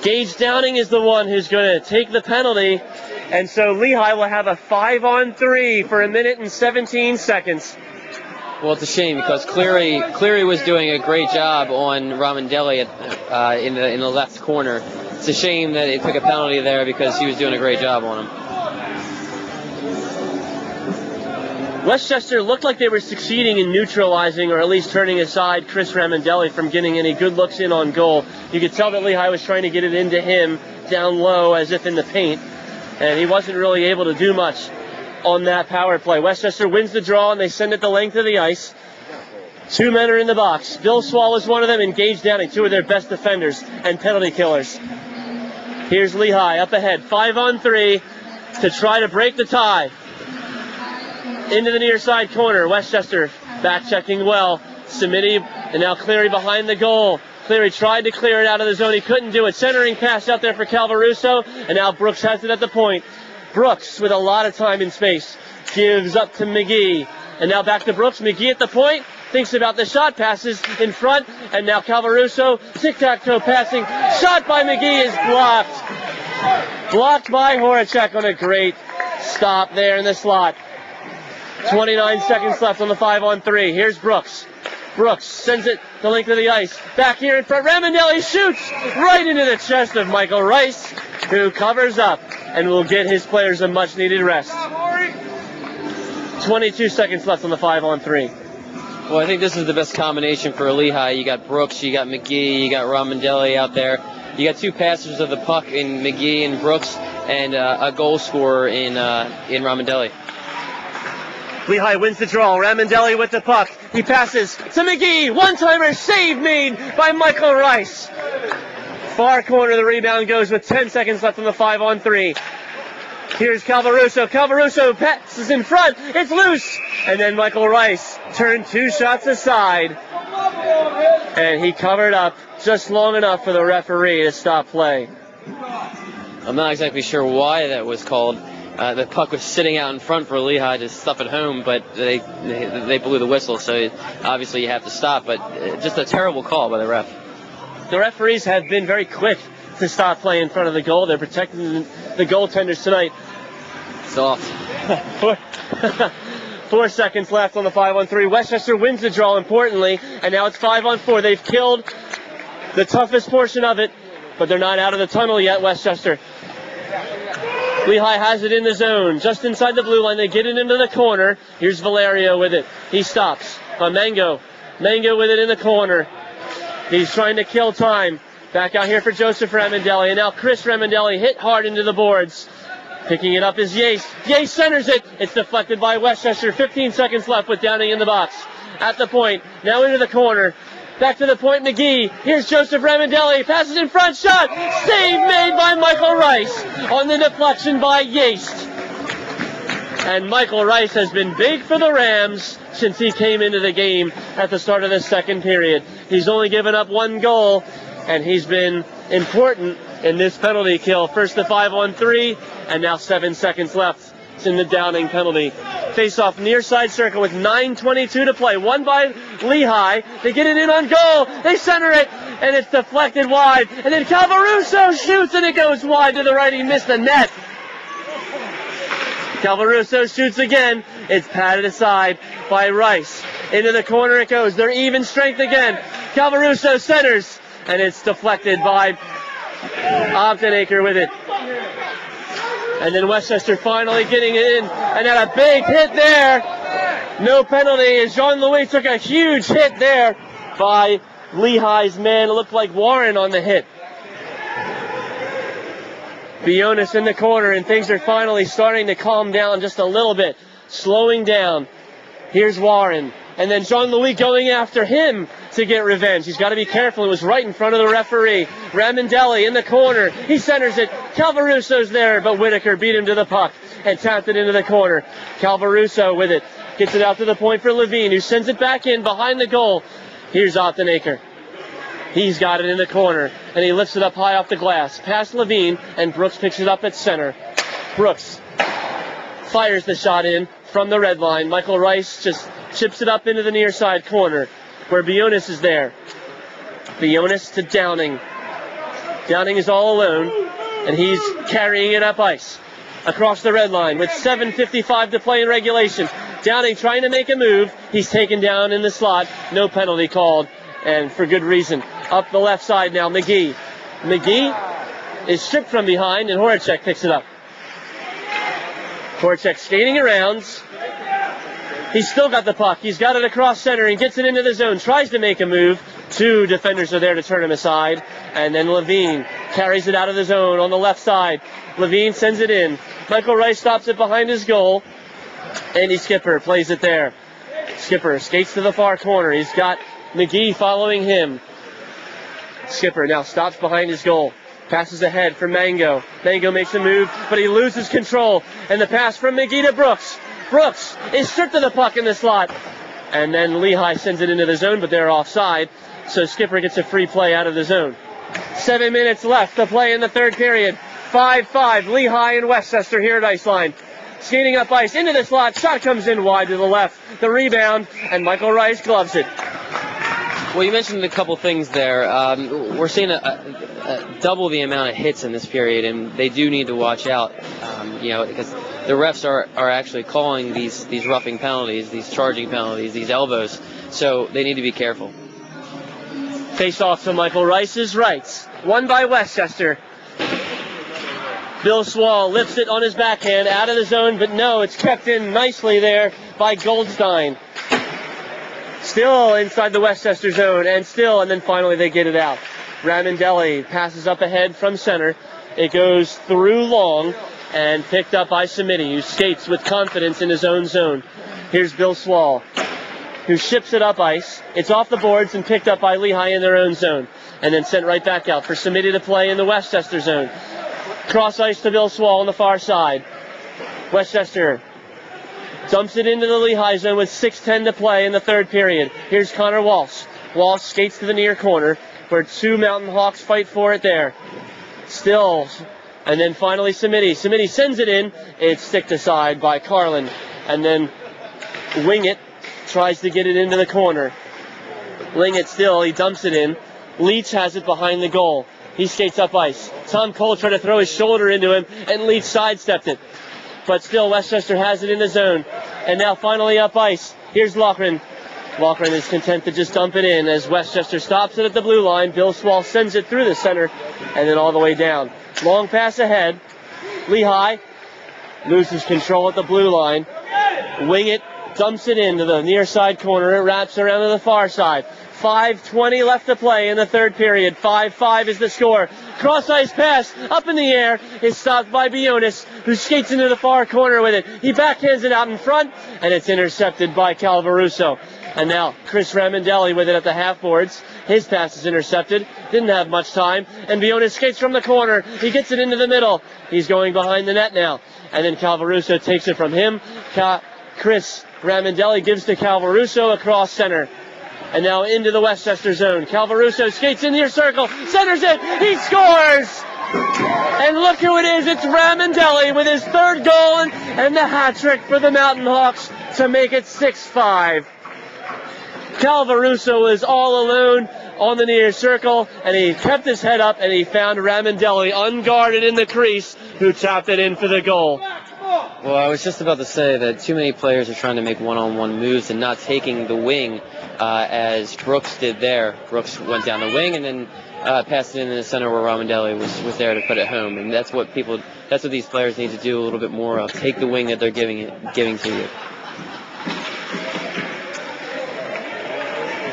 Gage Downing is the one who's going to take the penalty, and so Lehigh will have a 5-on-3 for 1 minute and 17 seconds. Well, it's a shame because Cleary was doing a great job on Ramondelli in the left corner. It's a shame that they took a penalty there because he was doing a great job on him. Westchester looked like they were succeeding in neutralizing, or at least turning aside, Chris Ramondelli from getting any good looks in on goal. You could tell that Lehigh was trying to get it into him down low as if in the paint, and he wasn't really able to do much on that power play. Westchester wins the draw, and they send it the length of the ice. 2 men are in the box. Bill Swahl is one of them, and Gage Downing, 2 of their best defenders and penalty killers. Here's Lehigh up ahead, 5-on-3 to try to break the tie. Into the near side corner. Westchester back checking well. Samiti and now Cleary behind the goal. Cleary tried to clear it out of the zone. He couldn't do it. Centering pass out there for Calvaruso, and now Brooks has it at the point. Brooks with a lot of time and space gives up to McGee, and now back to Brooks. McGee at the point, thinks about the shot, passes in front, and now Calvaruso tic-tac-toe passing. Shot by McGee is blocked. Blocked by Horacek on a great stop there in the slot. 29 seconds left on the 5-on-3. Here's Brooks. Brooks sends it the length of the ice. Back here in front, Ramondelli shoots right into the chest of Michael Rice, who covers up and will get his players a much-needed rest. 22 seconds left on the 5-on-3. Well, I think this is the best combination for Lehigh. You got Brooks, you got McGee, you got Ramondelli out there. You got two passers of the puck in McGee and Brooks, and a goal scorer in Ramondelli. Lehigh wins the draw. Ramondelli with the puck. He passes to McGee. One-timer save made by Michael Rice. Far corner, the rebound goes with 10 seconds left on the 5-on-3. Here's Calvaruso. Calvaruso passes in front. It's loose. And then Michael Rice turned 2 shots aside. And he covered up just long enough for the referee to stop play. I'm not exactly sure why that was called. The puck was sitting out in front for Lehigh to stuff it home, but they blew the whistle, so obviously you have to stop. But just a terrible call by the ref. The referees have been very quick to stop play in front of the goal. They're protecting the goaltenders tonight. Soft. 4 seconds left on the 5-on-3. Westchester wins the draw, importantly, and now it's 5-on-4. They've killed the toughest portion of it, but they're not out of the tunnel yet, Westchester. Lehigh has it in the zone, just inside the blue line. They get it into the corner. Here's Valerio with it. He stops on Mango. Mango with it in the corner. He's trying to kill time. Back out here for Joseph Ramondelli. And now Chris Ramondelli hit hard into the boards. Picking it up is Yace. Yace centers it. It's deflected by Westchester. 15 seconds left with Downing in the box. At the point. Now into the corner. Back to the point, McGee. Here's Joseph Ramondelli. Passes in front. Shot. Save made by Michael Rice on the deflection by Yace. And Michael Rice has been big for the Rams since he came into the game at the start of the second period. He's only given up 1 goal, and he's been important in this penalty kill. First the 5-on-3, and now 7 seconds left. It's in the Downing penalty. Face-off near side circle with 9:22 to play. Won by Lehigh. They get it in on goal. They center it, and it's deflected wide. And then Calvaruso shoots, and it goes wide to the right. He missed the net. Calvaruso shoots again. It's patted aside by Rice. Into the corner it goes. They're even strength again. Calvaruso centers, and it's deflected by Augsberger with it. And then Westchester finally getting it in, and had a big hit there. No penalty, as Jean-Louis took a huge hit there by Lehigh's man. It looked like Warren on the hit. Bionis in the corner, and things are finally starting to calm down just a little bit. Slowing down. Here's Warren. And then Jean-Louis going after him to get revenge. He's got to be careful. It was right in front of the referee. Ramondelli in the corner. He centers it. Calvaruso's there, but Whitaker beat him to the puck and tapped it into the corner. Calvaruso with it. Gets it out to the point for Levine, who sends it back in behind the goal. Here's Augsberger. He's got it in the corner, and he lifts it up high off the glass. Past Levine, and Brooks picks it up at center. Brooks fires the shot in from the red line. Michael Rice just chips it up into the near side corner where Bionis is there. Bionis to Downing. Downing is all alone, and he's carrying it up ice across the red line with 7:55 to play in regulation. Downing trying to make a move. He's taken down in the slot. No penalty called, and for good reason. Up the left side now, McGee. McGee is stripped from behind, and Horacek picks it up. Horacek skating around. He's still got the puck. He's got it across center and gets it into the zone. Tries to make a move. 2 defenders are there to turn him aside. And then Levine carries it out of the zone on the left side. Levine sends it in. Michael Rice stops it behind his goal. Andy Skipper plays it there. Skipper skates to the far corner. He's got McGee following him. Skipper now stops behind his goal. Passes ahead for Mango. Mango makes a move, but he loses control. And the pass from McGee to Brooks. Brooks is stripped of the puck in the slot. And then Lehigh sends it into the zone, but they're offside. So Skipper gets a free play out of the zone. 7 minutes left to play in the third period. 5-5, Lehigh and Westchester here at Iceline. Skating up ice into the slot. Shot comes in wide to the left. The rebound, and Michael Rice gloves it. Well, you mentioned a couple things there. We're seeing a double the amount of hits in this period, and they do need to watch out, because the refs are actually calling these roughing penalties, these charging penalties, these elbows. So they need to be careful. Face off to Michael Rice's right. Won by Westchester. Bill Swahl lifts it on his backhand out of the zone, but no, it's kept in nicely there by Goldstein. Still inside the Westchester zone, and then finally they get it out. Ramondelli passes up ahead from center. It goes through long and picked up by Samiti, who skates with confidence in his own zone. Here's Bill Swahl, who ships it up ice. It's off the boards and picked up by Lehigh in their own zone, and then sent right back out for Samiti to play in the Westchester zone. Cross ice to Bill Swahl on the far side. Westchester dumps it into the Lehigh zone with 6:10 to play in the third period. Here's Connor Walsh. Walsh skates to the near corner where two Mountain Hawks fight for it there. Still, and then finally Samiti. Samiti sends it in. It's sticked aside by Carlin. And then Wingett tries to get it into the corner. Wingett still, he dumps it in. Leach has it behind the goal. He skates up ice. Tom Cole tried to throw his shoulder into him, and Leach sidestepped it. But still, Westchester has it in the zone. And now finally up ice. Here's Loughran. Loughran is content to just dump it in as Westchester stops it at the blue line. Bill Swahl sends it through the center and then all the way down. Long pass ahead. Lehigh loses control at the blue line. Wingett dumps it into the near side corner. It wraps around to the far side. 5:20 left to play in the third period. 5-5 is the score. Cross-ice pass up in the air is stopped by Bionis, who skates into the far corner with it. He backhands it out in front, and it's intercepted by Calvaruso. And now Chris Ramondelli with it at the half boards. His pass is intercepted. Didn't have much time. And Bionis skates from the corner. He gets it into the middle. He's going behind the net now. And then Calvaruso takes it from him. Chris Ramondelli gives to Calvaruso across center. And now into the Westchester zone. Calvaruso skates in near circle. Centers it. He scores! And look who it is. It's Ramondelli with his third goal and the hat trick for the Mountain Hawks to make it 6-5. Calvaruso was all alone on the near circle, and he kept his head up, and he found Ramondelli unguarded in the crease, who tapped it in for the goal. Well, I was just about to say that too many players are trying to make one-on-one moves and not taking the wing as Brooks did there. Brooks went down the wing and then passed it in the center where Ramondelli was there to put it home. And that's what these players need to do a little bit more of. Take the wing that they're giving to you.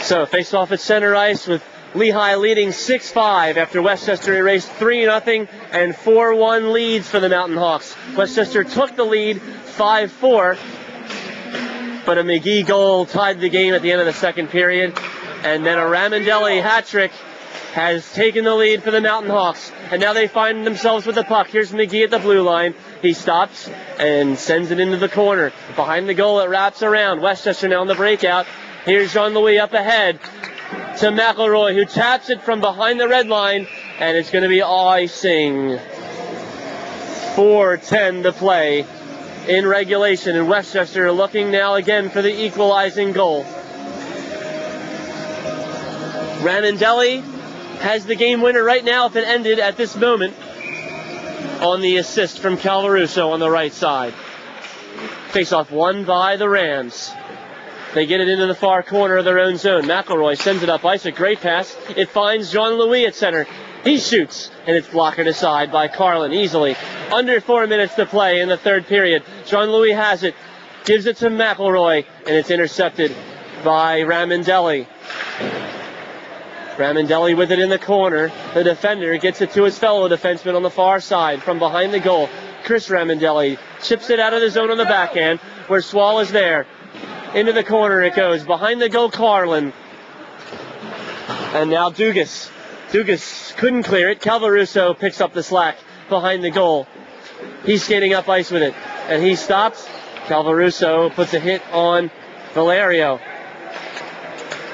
So face off at center ice with Lehigh leading 6-5 after Westchester erased 3-0 and 4-1 leads for the Mountain Hawks. Westchester took the lead 5-4, but a McGee goal tied the game at the end of the second period. And then a Ramondelli hat trick has taken the lead for the Mountain Hawks. And now they find themselves with the puck. Here's McGee at the blue line. He stops and sends it into the corner. Behind the goal, it wraps around. Westchester now on the breakout. Here's Jean-Louis up ahead to McElroy, who taps it from behind the red line, and it's going to be icing. 4:10 to play in regulation, and Westchester looking now again for the equalizing goal. Ramondelli has the game winner right now if it ended at this moment on the assist from Calvaruso on the right side. Face-off won by the Rams. They get it into the far corner of their own zone. McElroy sends it up ice. A great pass. It finds Jean-Louis at center. He shoots, and it's blocked aside by Carlin easily. Under 4 minutes to play in the third period. Jean-Louis has it. Gives it to McElroy, and it's intercepted by Ramondelli. Ramondelli with it in the corner. The defender gets it to his fellow defenseman on the far side from behind the goal. Chris Ramondelli chips it out of the zone on the backhand where Swahl is there. Into the corner it goes. Behind the goal, Carlin. And now Dugas. Dugas couldn't clear it. Calvaruso picks up the slack behind the goal. He's skating up ice with it. And he stops. Calvaruso puts a hit on Valerio.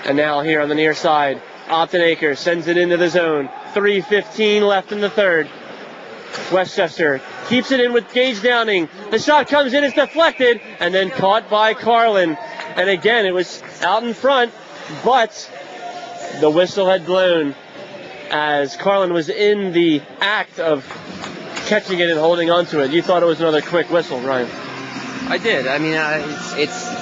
And now here on the near side, Optenacre sends it into the zone. 3:15 left in the third. Westchester keeps it in with Gage Downing. The shot comes in, it's deflected, and then caught by Carlin. And again, it was out in front, but the whistle had blown as Carlin was in the act of catching it and holding onto it. You thought it was another quick whistle, Ryan? I did. I mean,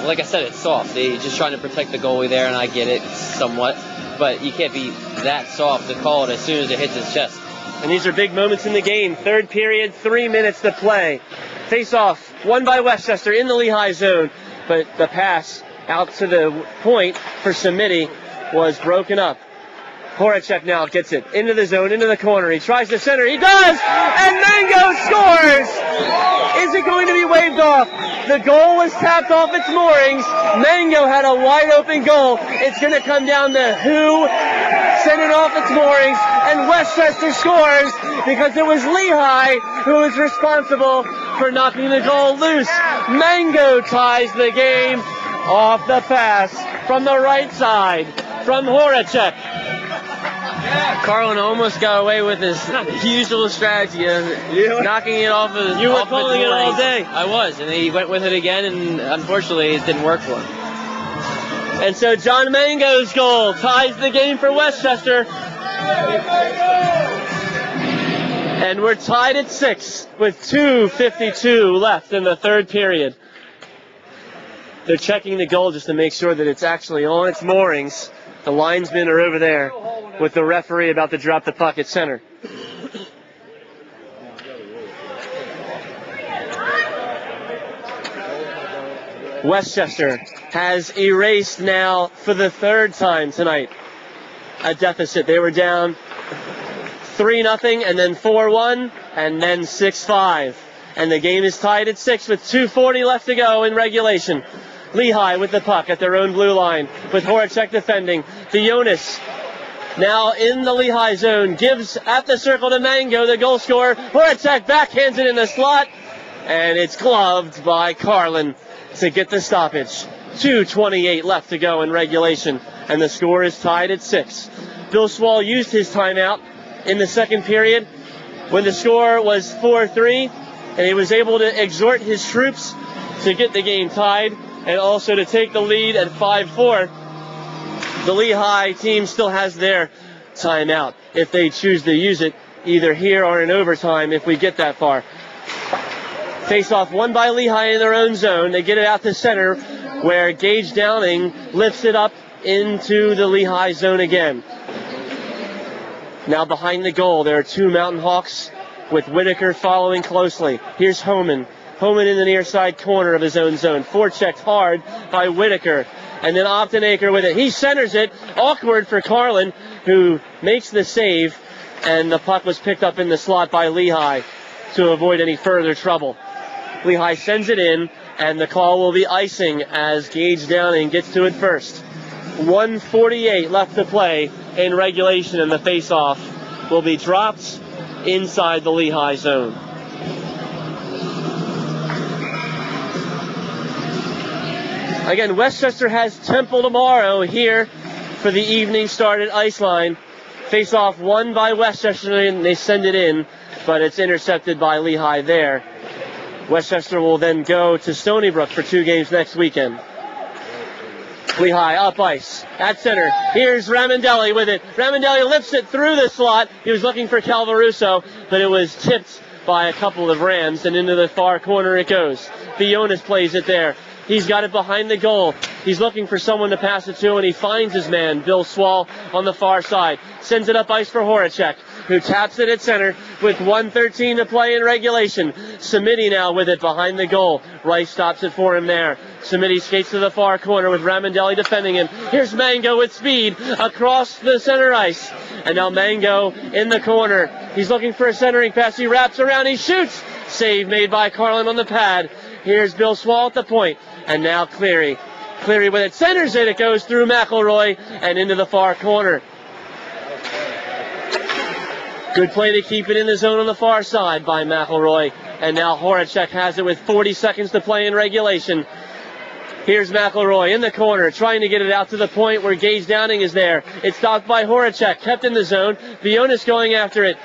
like I said, it's soft. They just trying to protect the goalie there, and I get it somewhat. But you can't be that soft to call it as soon as it hits his chest. And these are big moments in the game. Third period, 3 minutes to play. Face-off, won by Westchester in the Lehigh zone, but the pass out to the point for Samiti was broken up. Horacek now gets it into the zone, into the corner. He tries to center. He does! And Mango scores! Is it going to be waved off? The goal was tapped off its moorings. Mango had a wide open goal. It's going to come down to who sent it off its moorings. And Westchester scores because it was Lehigh who was responsible for knocking the goal loose. Mango ties the game off the pass from the right side from Horacek. Carlin almost got away with his usual strategy of knocking it off of You were calling it all day. I was, and he went with it again, and unfortunately it didn't work for him. And so John Mango's goal ties the game for Westchester. And we're tied at 6 with 2:52 left in the third period. They're checking the goal just to make sure that it's actually on its moorings. The linesmen are over there with the referee about to drop the puck at center. Westchester has erased now for the third time tonight a deficit. They were down 3-0 and then 4-1 and then 6-5. And the game is tied at 6 with 2:40 left to go in regulation. Lehigh with the puck at their own blue line with Horacek defending. Dionis now in the Lehigh zone gives at the circle to Mango, the goal scorer. Horacek backhands it in the slot, and it's gloved by Carlin to get the stoppage. 2:28 left to go in regulation, and the score is tied at 6. Bill Swahl used his timeout in the second period when the score was 4-3, and he was able to exhort his troops to get the game tied and also to take the lead at 5-4. The Lehigh team still has their timeout if they choose to use it, either here or in overtime if we get that far. Face-off won by Lehigh in their own zone. They get it out to center where Gage Downing lifts it up into the Lehigh zone again. Now behind the goal, there are two Mountain Hawks with Whitaker following closely. Here's Homan. Homan in the near side corner of his own zone. Forechecked hard by Whitaker. And then Optenaker with it. He centers it. Awkward for Carlin, who makes the save. And the puck was picked up in the slot by Lehigh to avoid any further trouble. Lehigh sends it in, and the call will be icing as Gage Downing gets to it first. 1:48 left to play in regulation, and the face-off will be dropped inside the Lehigh zone. Again, Westchester has Temple tomorrow here for the evening start at Iceline. Face-off won by Westchester, and they send it in, but it's intercepted by Lehigh there. Westchester will then go to Stony Brook for 2 games next weekend. Lehigh up ice at center. Here's Ramondelli with it. Ramondelli lifts it through the slot. He was looking for Calvaruso, but it was tipped by a couple of Rams, and into the far corner it goes. Dionis plays it there. He's got it behind the goal. He's looking for someone to pass it to, and he finds his man, Bill Swahl, on the far side. Sends it up ice for Horacek, who taps it at center with 1:13 to play in regulation. Samiti now with it behind the goal. Rice stops it for him there. Samiti skates to the far corner with Ramondelli defending him. Here's Mango with speed across the center ice. And now Mango in the corner. He's looking for a centering pass. He wraps around. He shoots. Save made by Carlin on the pad. Here's Bill Swahl at the point. And now Cleary. Cleary with it. Centers it. It goes through McElroy and into the far corner. Good play to keep it in the zone on the far side by McElroy. And now Horacek has it with 40 seconds to play in regulation. Here's McElroy in the corner, trying to get it out to the point where Gage Downing is there. It's stopped by Horacek, kept in the zone. Dionis going after it.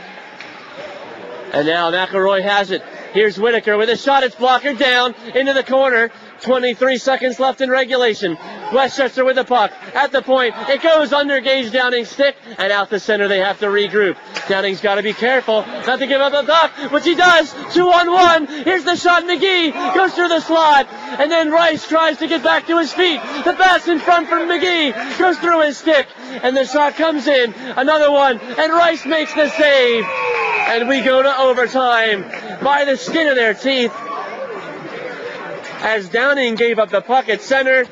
And now McElroy has it. Here's Whitaker with a shot. It's blocker down into the corner. 23 seconds left in regulation. Westchester with the puck at the point. It goes under Gage Downing's stick, and out the center they have to regroup. Downing's got to be careful not to give up the puck, which he does. 2-on-1. Here's the shot. McGee goes through the slot, and then Rice tries to get back to his feet. The pass in front from McGee goes through his stick, and the shot comes in. Another one, and Rice makes the save. And we go to overtime by the skin of their teeth. As Downing gave up the puck at center,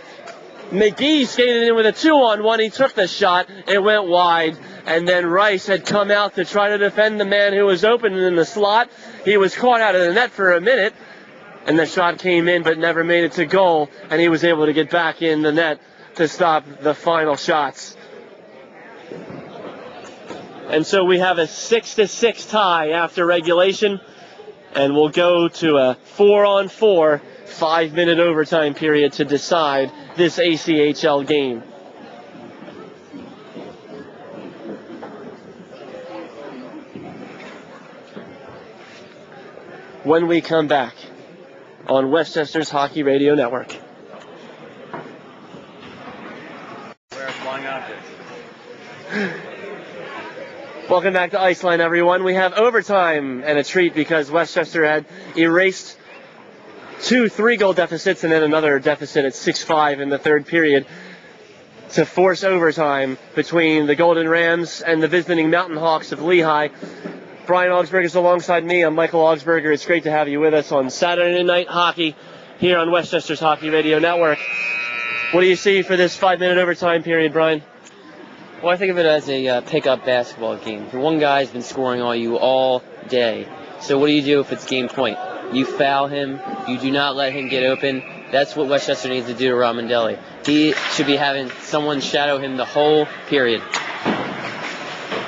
McGee skated in with a 2-on-1. He took the shot. It went wide. And then Rice had come out to try to defend the man who was open in the slot. He was caught out of the net for a minute. And the shot came in but never made it to goal. And he was able to get back in the net to stop the final shots. And so we have a 6-6 tie after regulation. And we'll go to a 4-on-4 5-minute overtime period to decide this ACHL game. When we come back on Westchester's Hockey Radio Network. Welcome back to Iceline, everyone. We have overtime and a treat because Westchester had erased 2 3-goal deficits and then another deficit at 6-5 in the third period to force overtime between the Golden Rams and the visiting Mountain Hawks of Lehigh. Brian Augsberger is alongside me. I'm Michael Augsberger. It's great to have you with us on Saturday Night Hockey here on Westchester's Hockey Radio Network. What do you see for this 5-minute overtime period, Brian? Well, I think of it as a pickup basketball game. The one guy's been scoring on you all day. So what do you do if it's game point? You foul him. You do not let him get open. That's what Westchester needs to do to Ramondelli. He should be having someone shadow him the whole period.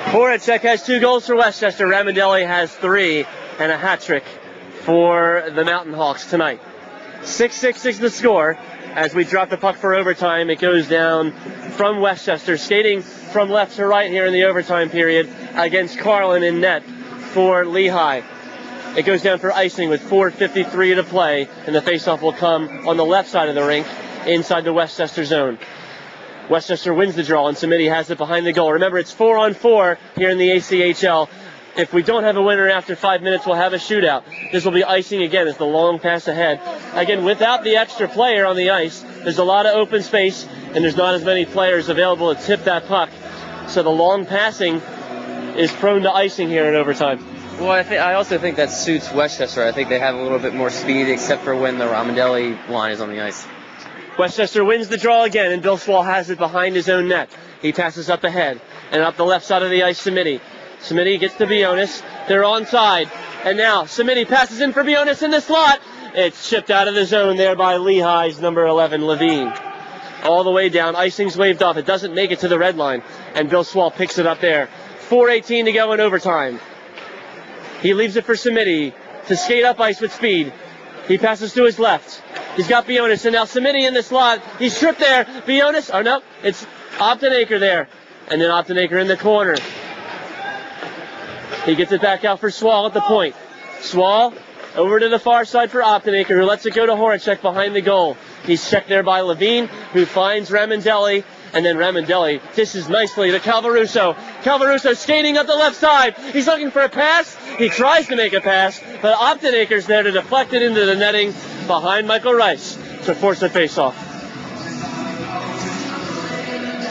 Horacek has 2 goals for Westchester. Ramondelli has 3 and a hat trick for the Mountain Hawks tonight. 6-6 the score. As we drop the puck for overtime, it goes down from Westchester, skating from left to right here in the overtime period against Carlin in net for Lehigh. It goes down for icing with 4:53 to play, and the faceoff will come on the left side of the rink inside the Westchester zone. Westchester wins the draw, and Samiti has it behind the goal. Remember, it's 4-on-4 here in the ACHL. If we don't have a winner after 5 minutes, we'll have a shootout. This will be icing again as the long pass ahead. Again, without the extra player on the ice, there's a lot of open space, and there's not as many players available to tip that puck. So the long passing is prone to icing here in overtime. Well, I also think that suits Westchester. I think they have a little bit more speed, except for when the Ramondelli line is on the ice. Westchester wins the draw again, and Bill Swahl has it behind his own net. He passes up ahead, and up the left side of the ice, Samiti. Samiti gets to Bionis. They're onside. And now Samiti passes in for Bionis in the slot. It's chipped out of the zone there by Lehigh's number 11, Levine. All the way down. Icing's waved off. It doesn't make it to the red line. And Bill Swahl picks it up there. 4:18 to go in overtime. He leaves it for Samiti to skate up ice with speed. He passes to his left. He's got Bionis. And now Samiti in the slot. He's tripped there. Bionis. Oh, no. It's Optenaker there. And then Optenaker in the corner. He gets it back out for Swahl at the point. Swahl over to the far side for Optenaker, who lets it go to Horacek behind the goal. He's checked there by Levine, who finds Ramondelli, and then Ramondelli dishes nicely to Calvaruso. Calvaruso skating up the left side. He's looking for a pass. He tries to make a pass, but Optenaker's there to deflect it into the netting behind Michael Rice to force a faceoff.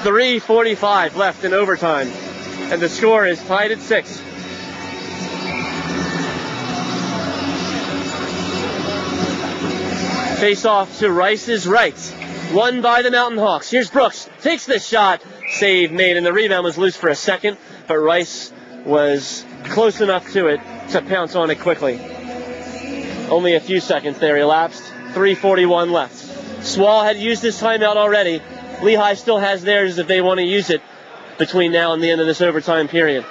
3:45 left in overtime, and the score is tied at 6. Face off to Rice's right. Won by the Mountain Hawks. Here's Brooks. Takes the shot. Save made, and the rebound was loose for a second, but Rice was close enough to it to pounce on it quickly. Only a few seconds there elapsed. 3:41 left. Swahl had used his timeout already. Lehigh still has theirs if they want to use it between now and the end of this overtime period.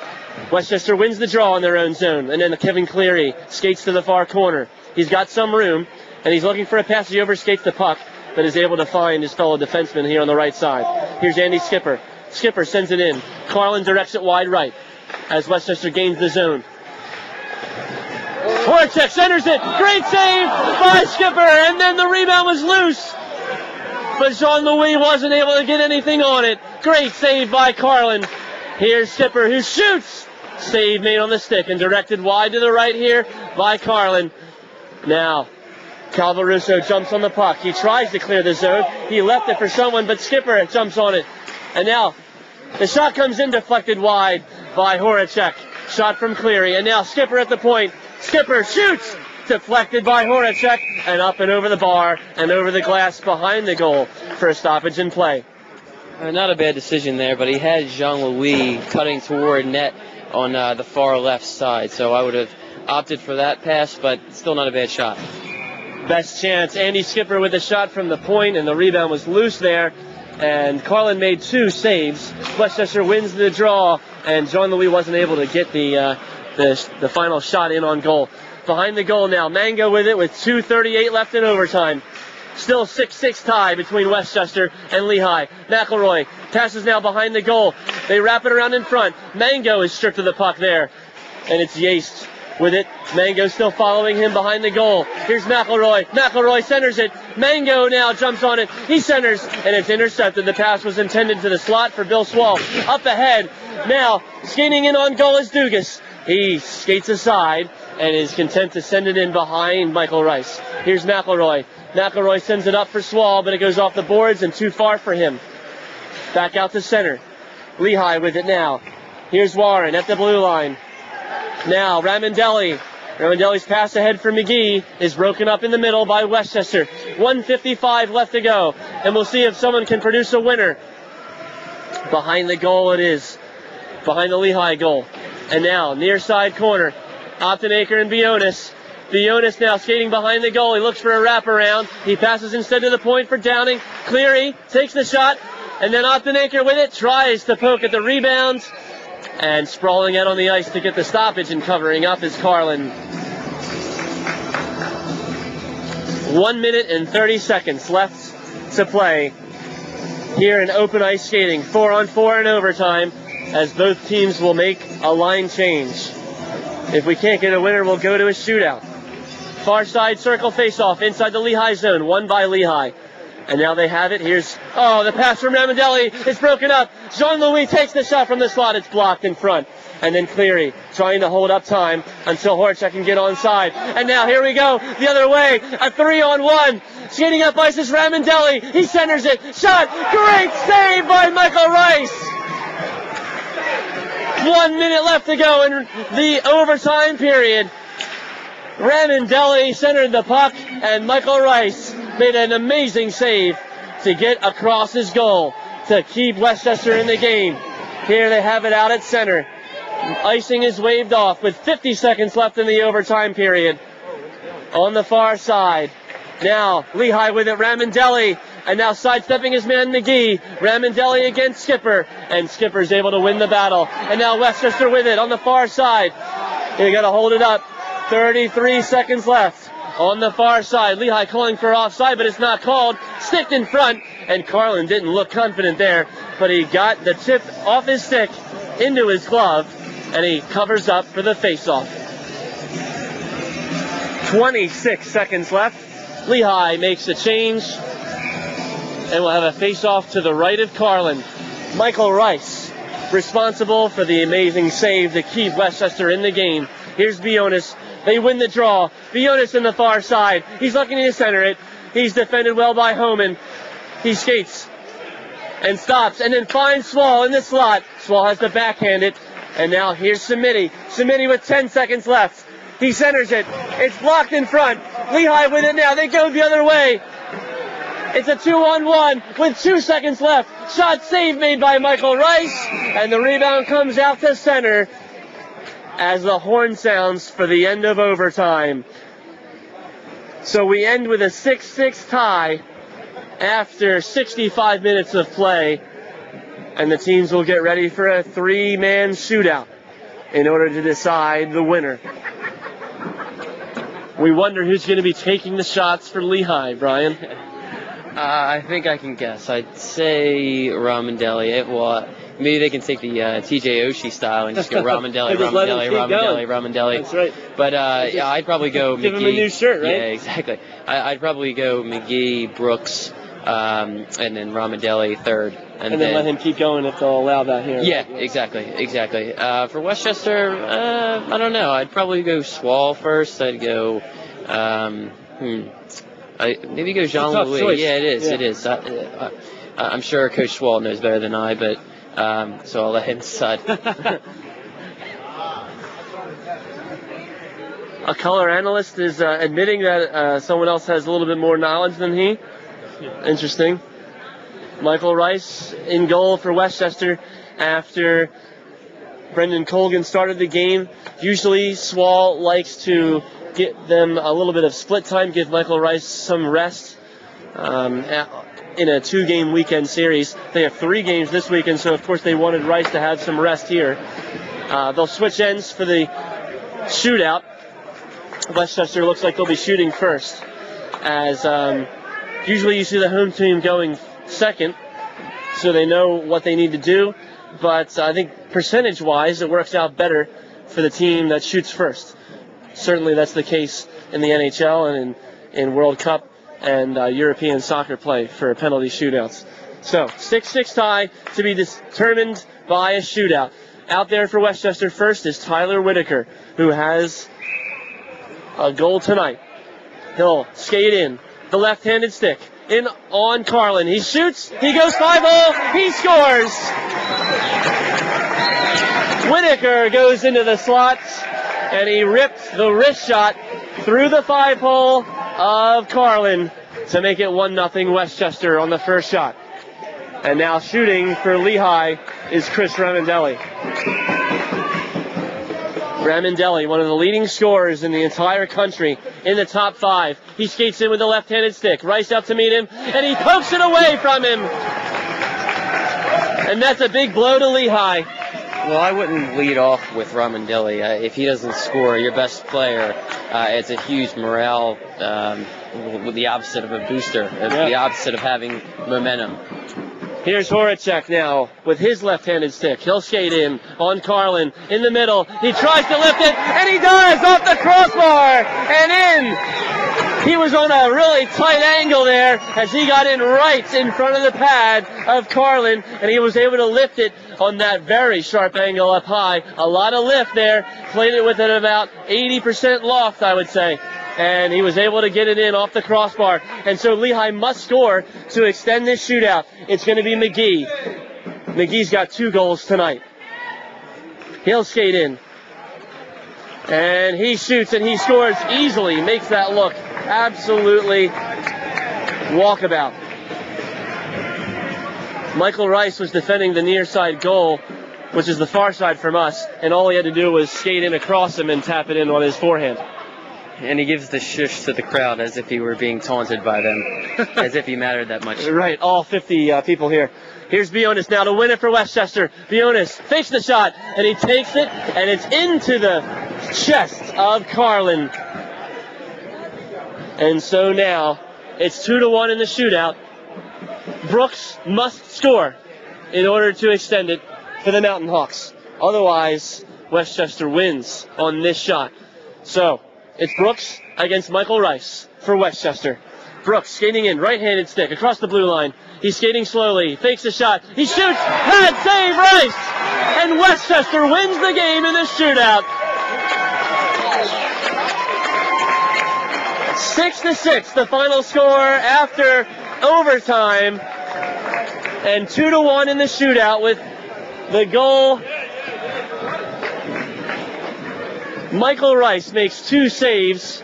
Westchester wins the draw in their own zone, and then Kevin Cleary skates to the far corner. He's got some room, and he's looking for a pass. He overskates the puck, but is able to find his fellow defenseman here on the right side. Here's Andy Skipper. Skipper sends it in. Carlin directs it wide right as Westchester gains the zone. Horacek centers it. Great save by Skipper, and then the rebound was loose. But Jean-Louis wasn't able to get anything on it. Great save by Carlin. Here's Skipper, who shoots. Save made on the stick and directed wide to the right here by Carlin. Now, Calvaruso jumps on the puck. He tries to clear the zone. He left it for someone, but Skipper jumps on it. And now, the shot comes in deflected wide by Horacek. Shot from Cleary, and now Skipper at the point. Skipper shoots! Deflected by Horacek, and up and over the bar, and over the glass behind the goal for a stoppage in play. Not a bad decision there, but he had Jean-Louis cutting toward net on the far left side, so I would have opted for that pass, but still not a bad shot. Best chance, Andy Skipper with a shot from the point, and the rebound was loose there, and Carlin made 2 saves. Westchester wins the draw, and Jean-Louis wasn't able to get the final shot in on goal. Behind the goal now, Mango with it with 2:38 left in overtime. Still 6-6 tie between Westchester and Lehigh. McElroy passes now behind the goal. They wrap it around in front. Mango is stripped of the puck there, and it's Yates with it. Mango still following him behind the goal. Here's McElroy. McElroy centers it. Mango now jumps on it. He centers, and it's intercepted. The pass was intended to the slot for Bill Swahl. Up ahead. Now, skating in on goal is Dugas. He skates aside and is content to send it in behind Michael Rice. Here's McElroy. McElroy sends it up for Swahl, but it goes off the boards and too far for him. Back out to center. Lehigh with it now. Here's Warren at the blue line. Now, Ramondelli. Ramondelli's pass ahead for McGee is broken up in the middle by Westchester. 1:55 left to go, and we'll see if someone can produce a winner. Behind the goal it is. Behind the Lehigh goal. And now, near side corner. Optenaker and Bionis. Bionis now skating behind the goal. He looks for a wraparound. He passes instead to the point for Downing. Cleary takes the shot, and then Optenaker with it tries to poke at the rebounds. And sprawling out on the ice to get the stoppage and covering up is Carlin. 1 minute and 30 seconds left to play here in open ice skating. 4-on-4 in overtime, as both teams will make a line change. If we can't get a winner, we'll go to a shootout. Far side circle face-off inside the Lehigh zone, won by Lehigh. And now they have it. Here's, the pass from Ramondelli is broken up. Jean-Louis takes the shot from the slot. It's blocked in front. And then Cleary trying to hold up time until Horacek can get onside. And now here we go, the other way, a 3-on-1. Skating up ice is Ramondelli. He centers it. Shot. Great save by Michael Rice. 1 minute left to go in the overtime period. Ramondelli centered the puck, and Michael Rice made an amazing save to get across his goal to keep Westchester in the game. Here they have it out at center. Icing is waved off with 50 seconds left in the overtime period. On the far side. Now, Lehigh with it, Ramondelli. And now sidestepping his man McGee. Ramondelli against Skipper. And Skipper's able to win the battle. And now Westchester with it on the far side. They got to hold it up. 33 seconds left. On the far side, Lehigh calling for offside, but it's not called. Sticked in front, and Carlin didn't look confident there, but he got the tip off his stick into his glove, and he covers up for the face-off. 26 seconds left. Lehigh makes a change, and we'll have a face-off to the right of Carlin. Michael Rice, responsible for the amazing save to keep Westchester in the game. Here's Bionis. They win the draw. Bionis in the far side. He's looking to center it. He's defended well by Homan. He skates and stops and then finds Swahl in the slot. Swahl has to backhand it. And now here's Samiti. Samiti with 10 seconds left. He centers it. It's blocked in front. Lehigh with it now. They go the other way. It's a 2-on-1 with 2 seconds left. Shot save made by Michael Rice. And the rebound comes out to center as the horn sounds for the end of overtime. So we end with a 6-6 tie after 65 minutes of play, and the teams will get ready for a 3-man shootout in order to decide the winner. We wonder who's going to be taking the shots for Lehigh, Brian. I think I can guess. I'd say Ramondelli. maybe they can take the TJ Oshie style and just go Ramondelli, Just let him Ramondelli, keep Ramondelli, going. Ramondelli. That's right. But yeah, I'd probably go McGee. Give him a new shirt, right? Yeah, exactly. I'd probably go McGee, Brooks, and then Ramondelli third. And then let him keep going if they'll allow that here. Yeah, exactly. For Westchester, I don't know. I'd probably go Swahl first. I'd go, maybe go Jean-Louis. Yeah, it is. Yeah. It is. I'm sure Coach Swahl knows better than I, but so I'll let him decide. A color analyst is admitting that someone else has a little bit more knowledge than he. Interesting. Michael Rice in goal for Westchester after Brendan Colgan started the game. Usually Swahl likes to get them a little bit of split time, give Michael Rice some rest in a 2-game weekend series. They have 3 games this weekend, so of course they wanted Rice to have some rest here. They'll switch ends for the shootout. Westchester looks like they'll be shooting first, as usually you see the home team going second, so they know what they need to do, but I think percentage-wise it works out better for the team that shoots first. Certainly that's the case in the NHL and in World Cup and European soccer play for penalty shootouts. So 6-6 tie to be determined by a shootout. Out there for Westchester first is Tyler Whitaker, who has a goal tonight. He'll skate in the left-handed stick. In on Carlin. He shoots. He goes 5-0. He scores. Whitaker goes into the slots, and he ripped the wrist shot through the 5-hole of Carlin to make it 1-0 Westchester on the first shot. And now shooting for Lehigh is Chris Ramondelli. Ramondelli, one of the leading scorers in the entire country, in the top 5. He skates in with the left-handed stick. Rice out to meet him, and he pokes it away from him. And that's a big blow to Lehigh. Well, I wouldn't lead off with Ramondelli. If he doesn't score, your best player, it's a huge morale, with the opposite of a booster, the opposite of having momentum. Here's Horacek now with his left-handed stick. He'll skate in on Carlin in the middle. He tries to lift it, and he does off the crossbar and in. He was on a really tight angle there as he got in right in front of the pad of Carlin, and he was able to lift it on that very sharp angle up high. A lot of lift there. Played it with it about 80% loft, I would say. And he was able to get it in off the crossbar. And so Lehigh must score to extend this shootout. It's going to be McGee. McGee's got 2 goals tonight. He'll skate in. And he shoots and he scores easily. Makes that look absolutely walkabout. Michael Rice was defending the near side goal, which is the far side from us. And all he had to do was skate in across him and tap it in on his forehand. And he gives the shush to the crowd as if he were being taunted by them, as if he mattered that much. Right, all 50 people here. Here's Bionis now to win it for Westchester. Bionis fakes the shot, and he takes it, and it's into the chest of Carlin. And so now it's 2-1 in the shootout. Brooks must score in order to extend it for the Mountain Hawks. Otherwise, Westchester wins on this shot. So it's Brooks against Michael Rice for Westchester. Brooks skating in, right-handed stick, across the blue line. He's skating slowly, fakes the shot. He shoots, pad save, Rice! And Westchester wins the game in the shootout. 6-6, the final score after overtime. And 2-1 in the shootout with the goal. Michael Rice makes 2 saves.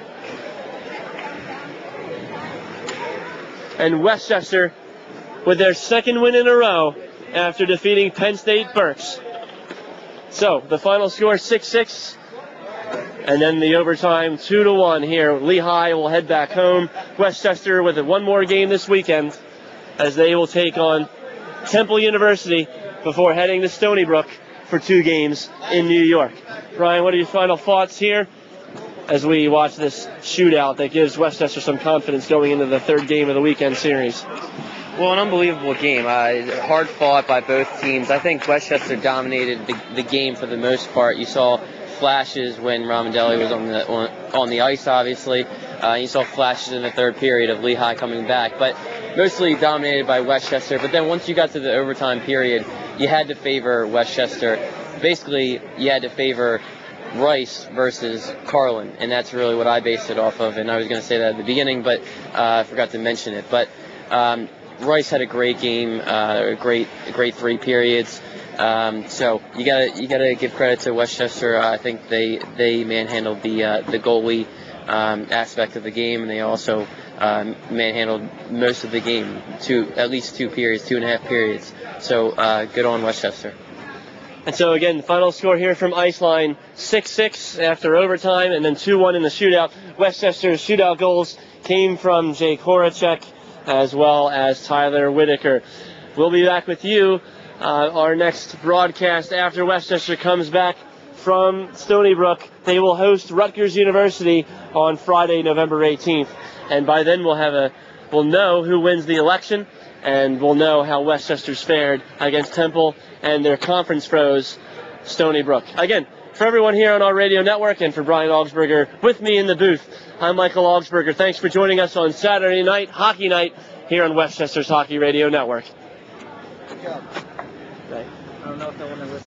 And Westchester with their second win in a row after defeating Penn State Berks. So the final score 6-6. And then the overtime 2-1 here. Lehigh will head back home. Westchester with 1 more game this weekend as they will take on Temple University before heading to Stony Brook for 2 games in New York. Brian, what are your final thoughts here as we watch this shootout that gives Westchester some confidence going into the 3rd game of the weekend series? Well, an unbelievable game. Hard fought by both teams. I think Westchester dominated the game for the most part. You saw flashes when Ramondelli was on the ice, obviously. You saw flashes in the third period of Lehigh coming back, but mostly dominated by Westchester. But then once you got to the overtime period, you had to favor Westchester. Basically, you had to favor Rice versus Carlin, and that's really what I based it off of. And I was going to say that at the beginning, but I forgot to mention it. But Rice had a great game, great 3 periods. So you gotta give credit to Westchester. I think they manhandled the goalie aspect of the game, and they also manhandled most of the game, at least 2 periods, 2.5 periods. So good on Westchester. And so again, the final score here from Iceline, 6-6 after overtime, and then 2-1 in the shootout. Westchester's shootout goals came from Jake Horacek as well as Tyler Whitaker. We'll be back with you. Our next broadcast after Westchester comes back from Stony Brook. They will host Rutgers University on Friday, November 18th. And by then we'll know who wins the election, and we'll know how Westchester's fared against Temple and their conference foes, Stony Brook. Again, for everyone here on our radio network and for Brian Augsberger with me in the booth, I'm Michael Augsberger. Thanks for joining us on Saturday night, hockey night, here on Westchester's Hockey Radio Network. Good job. Right. I don't know if I want to listen.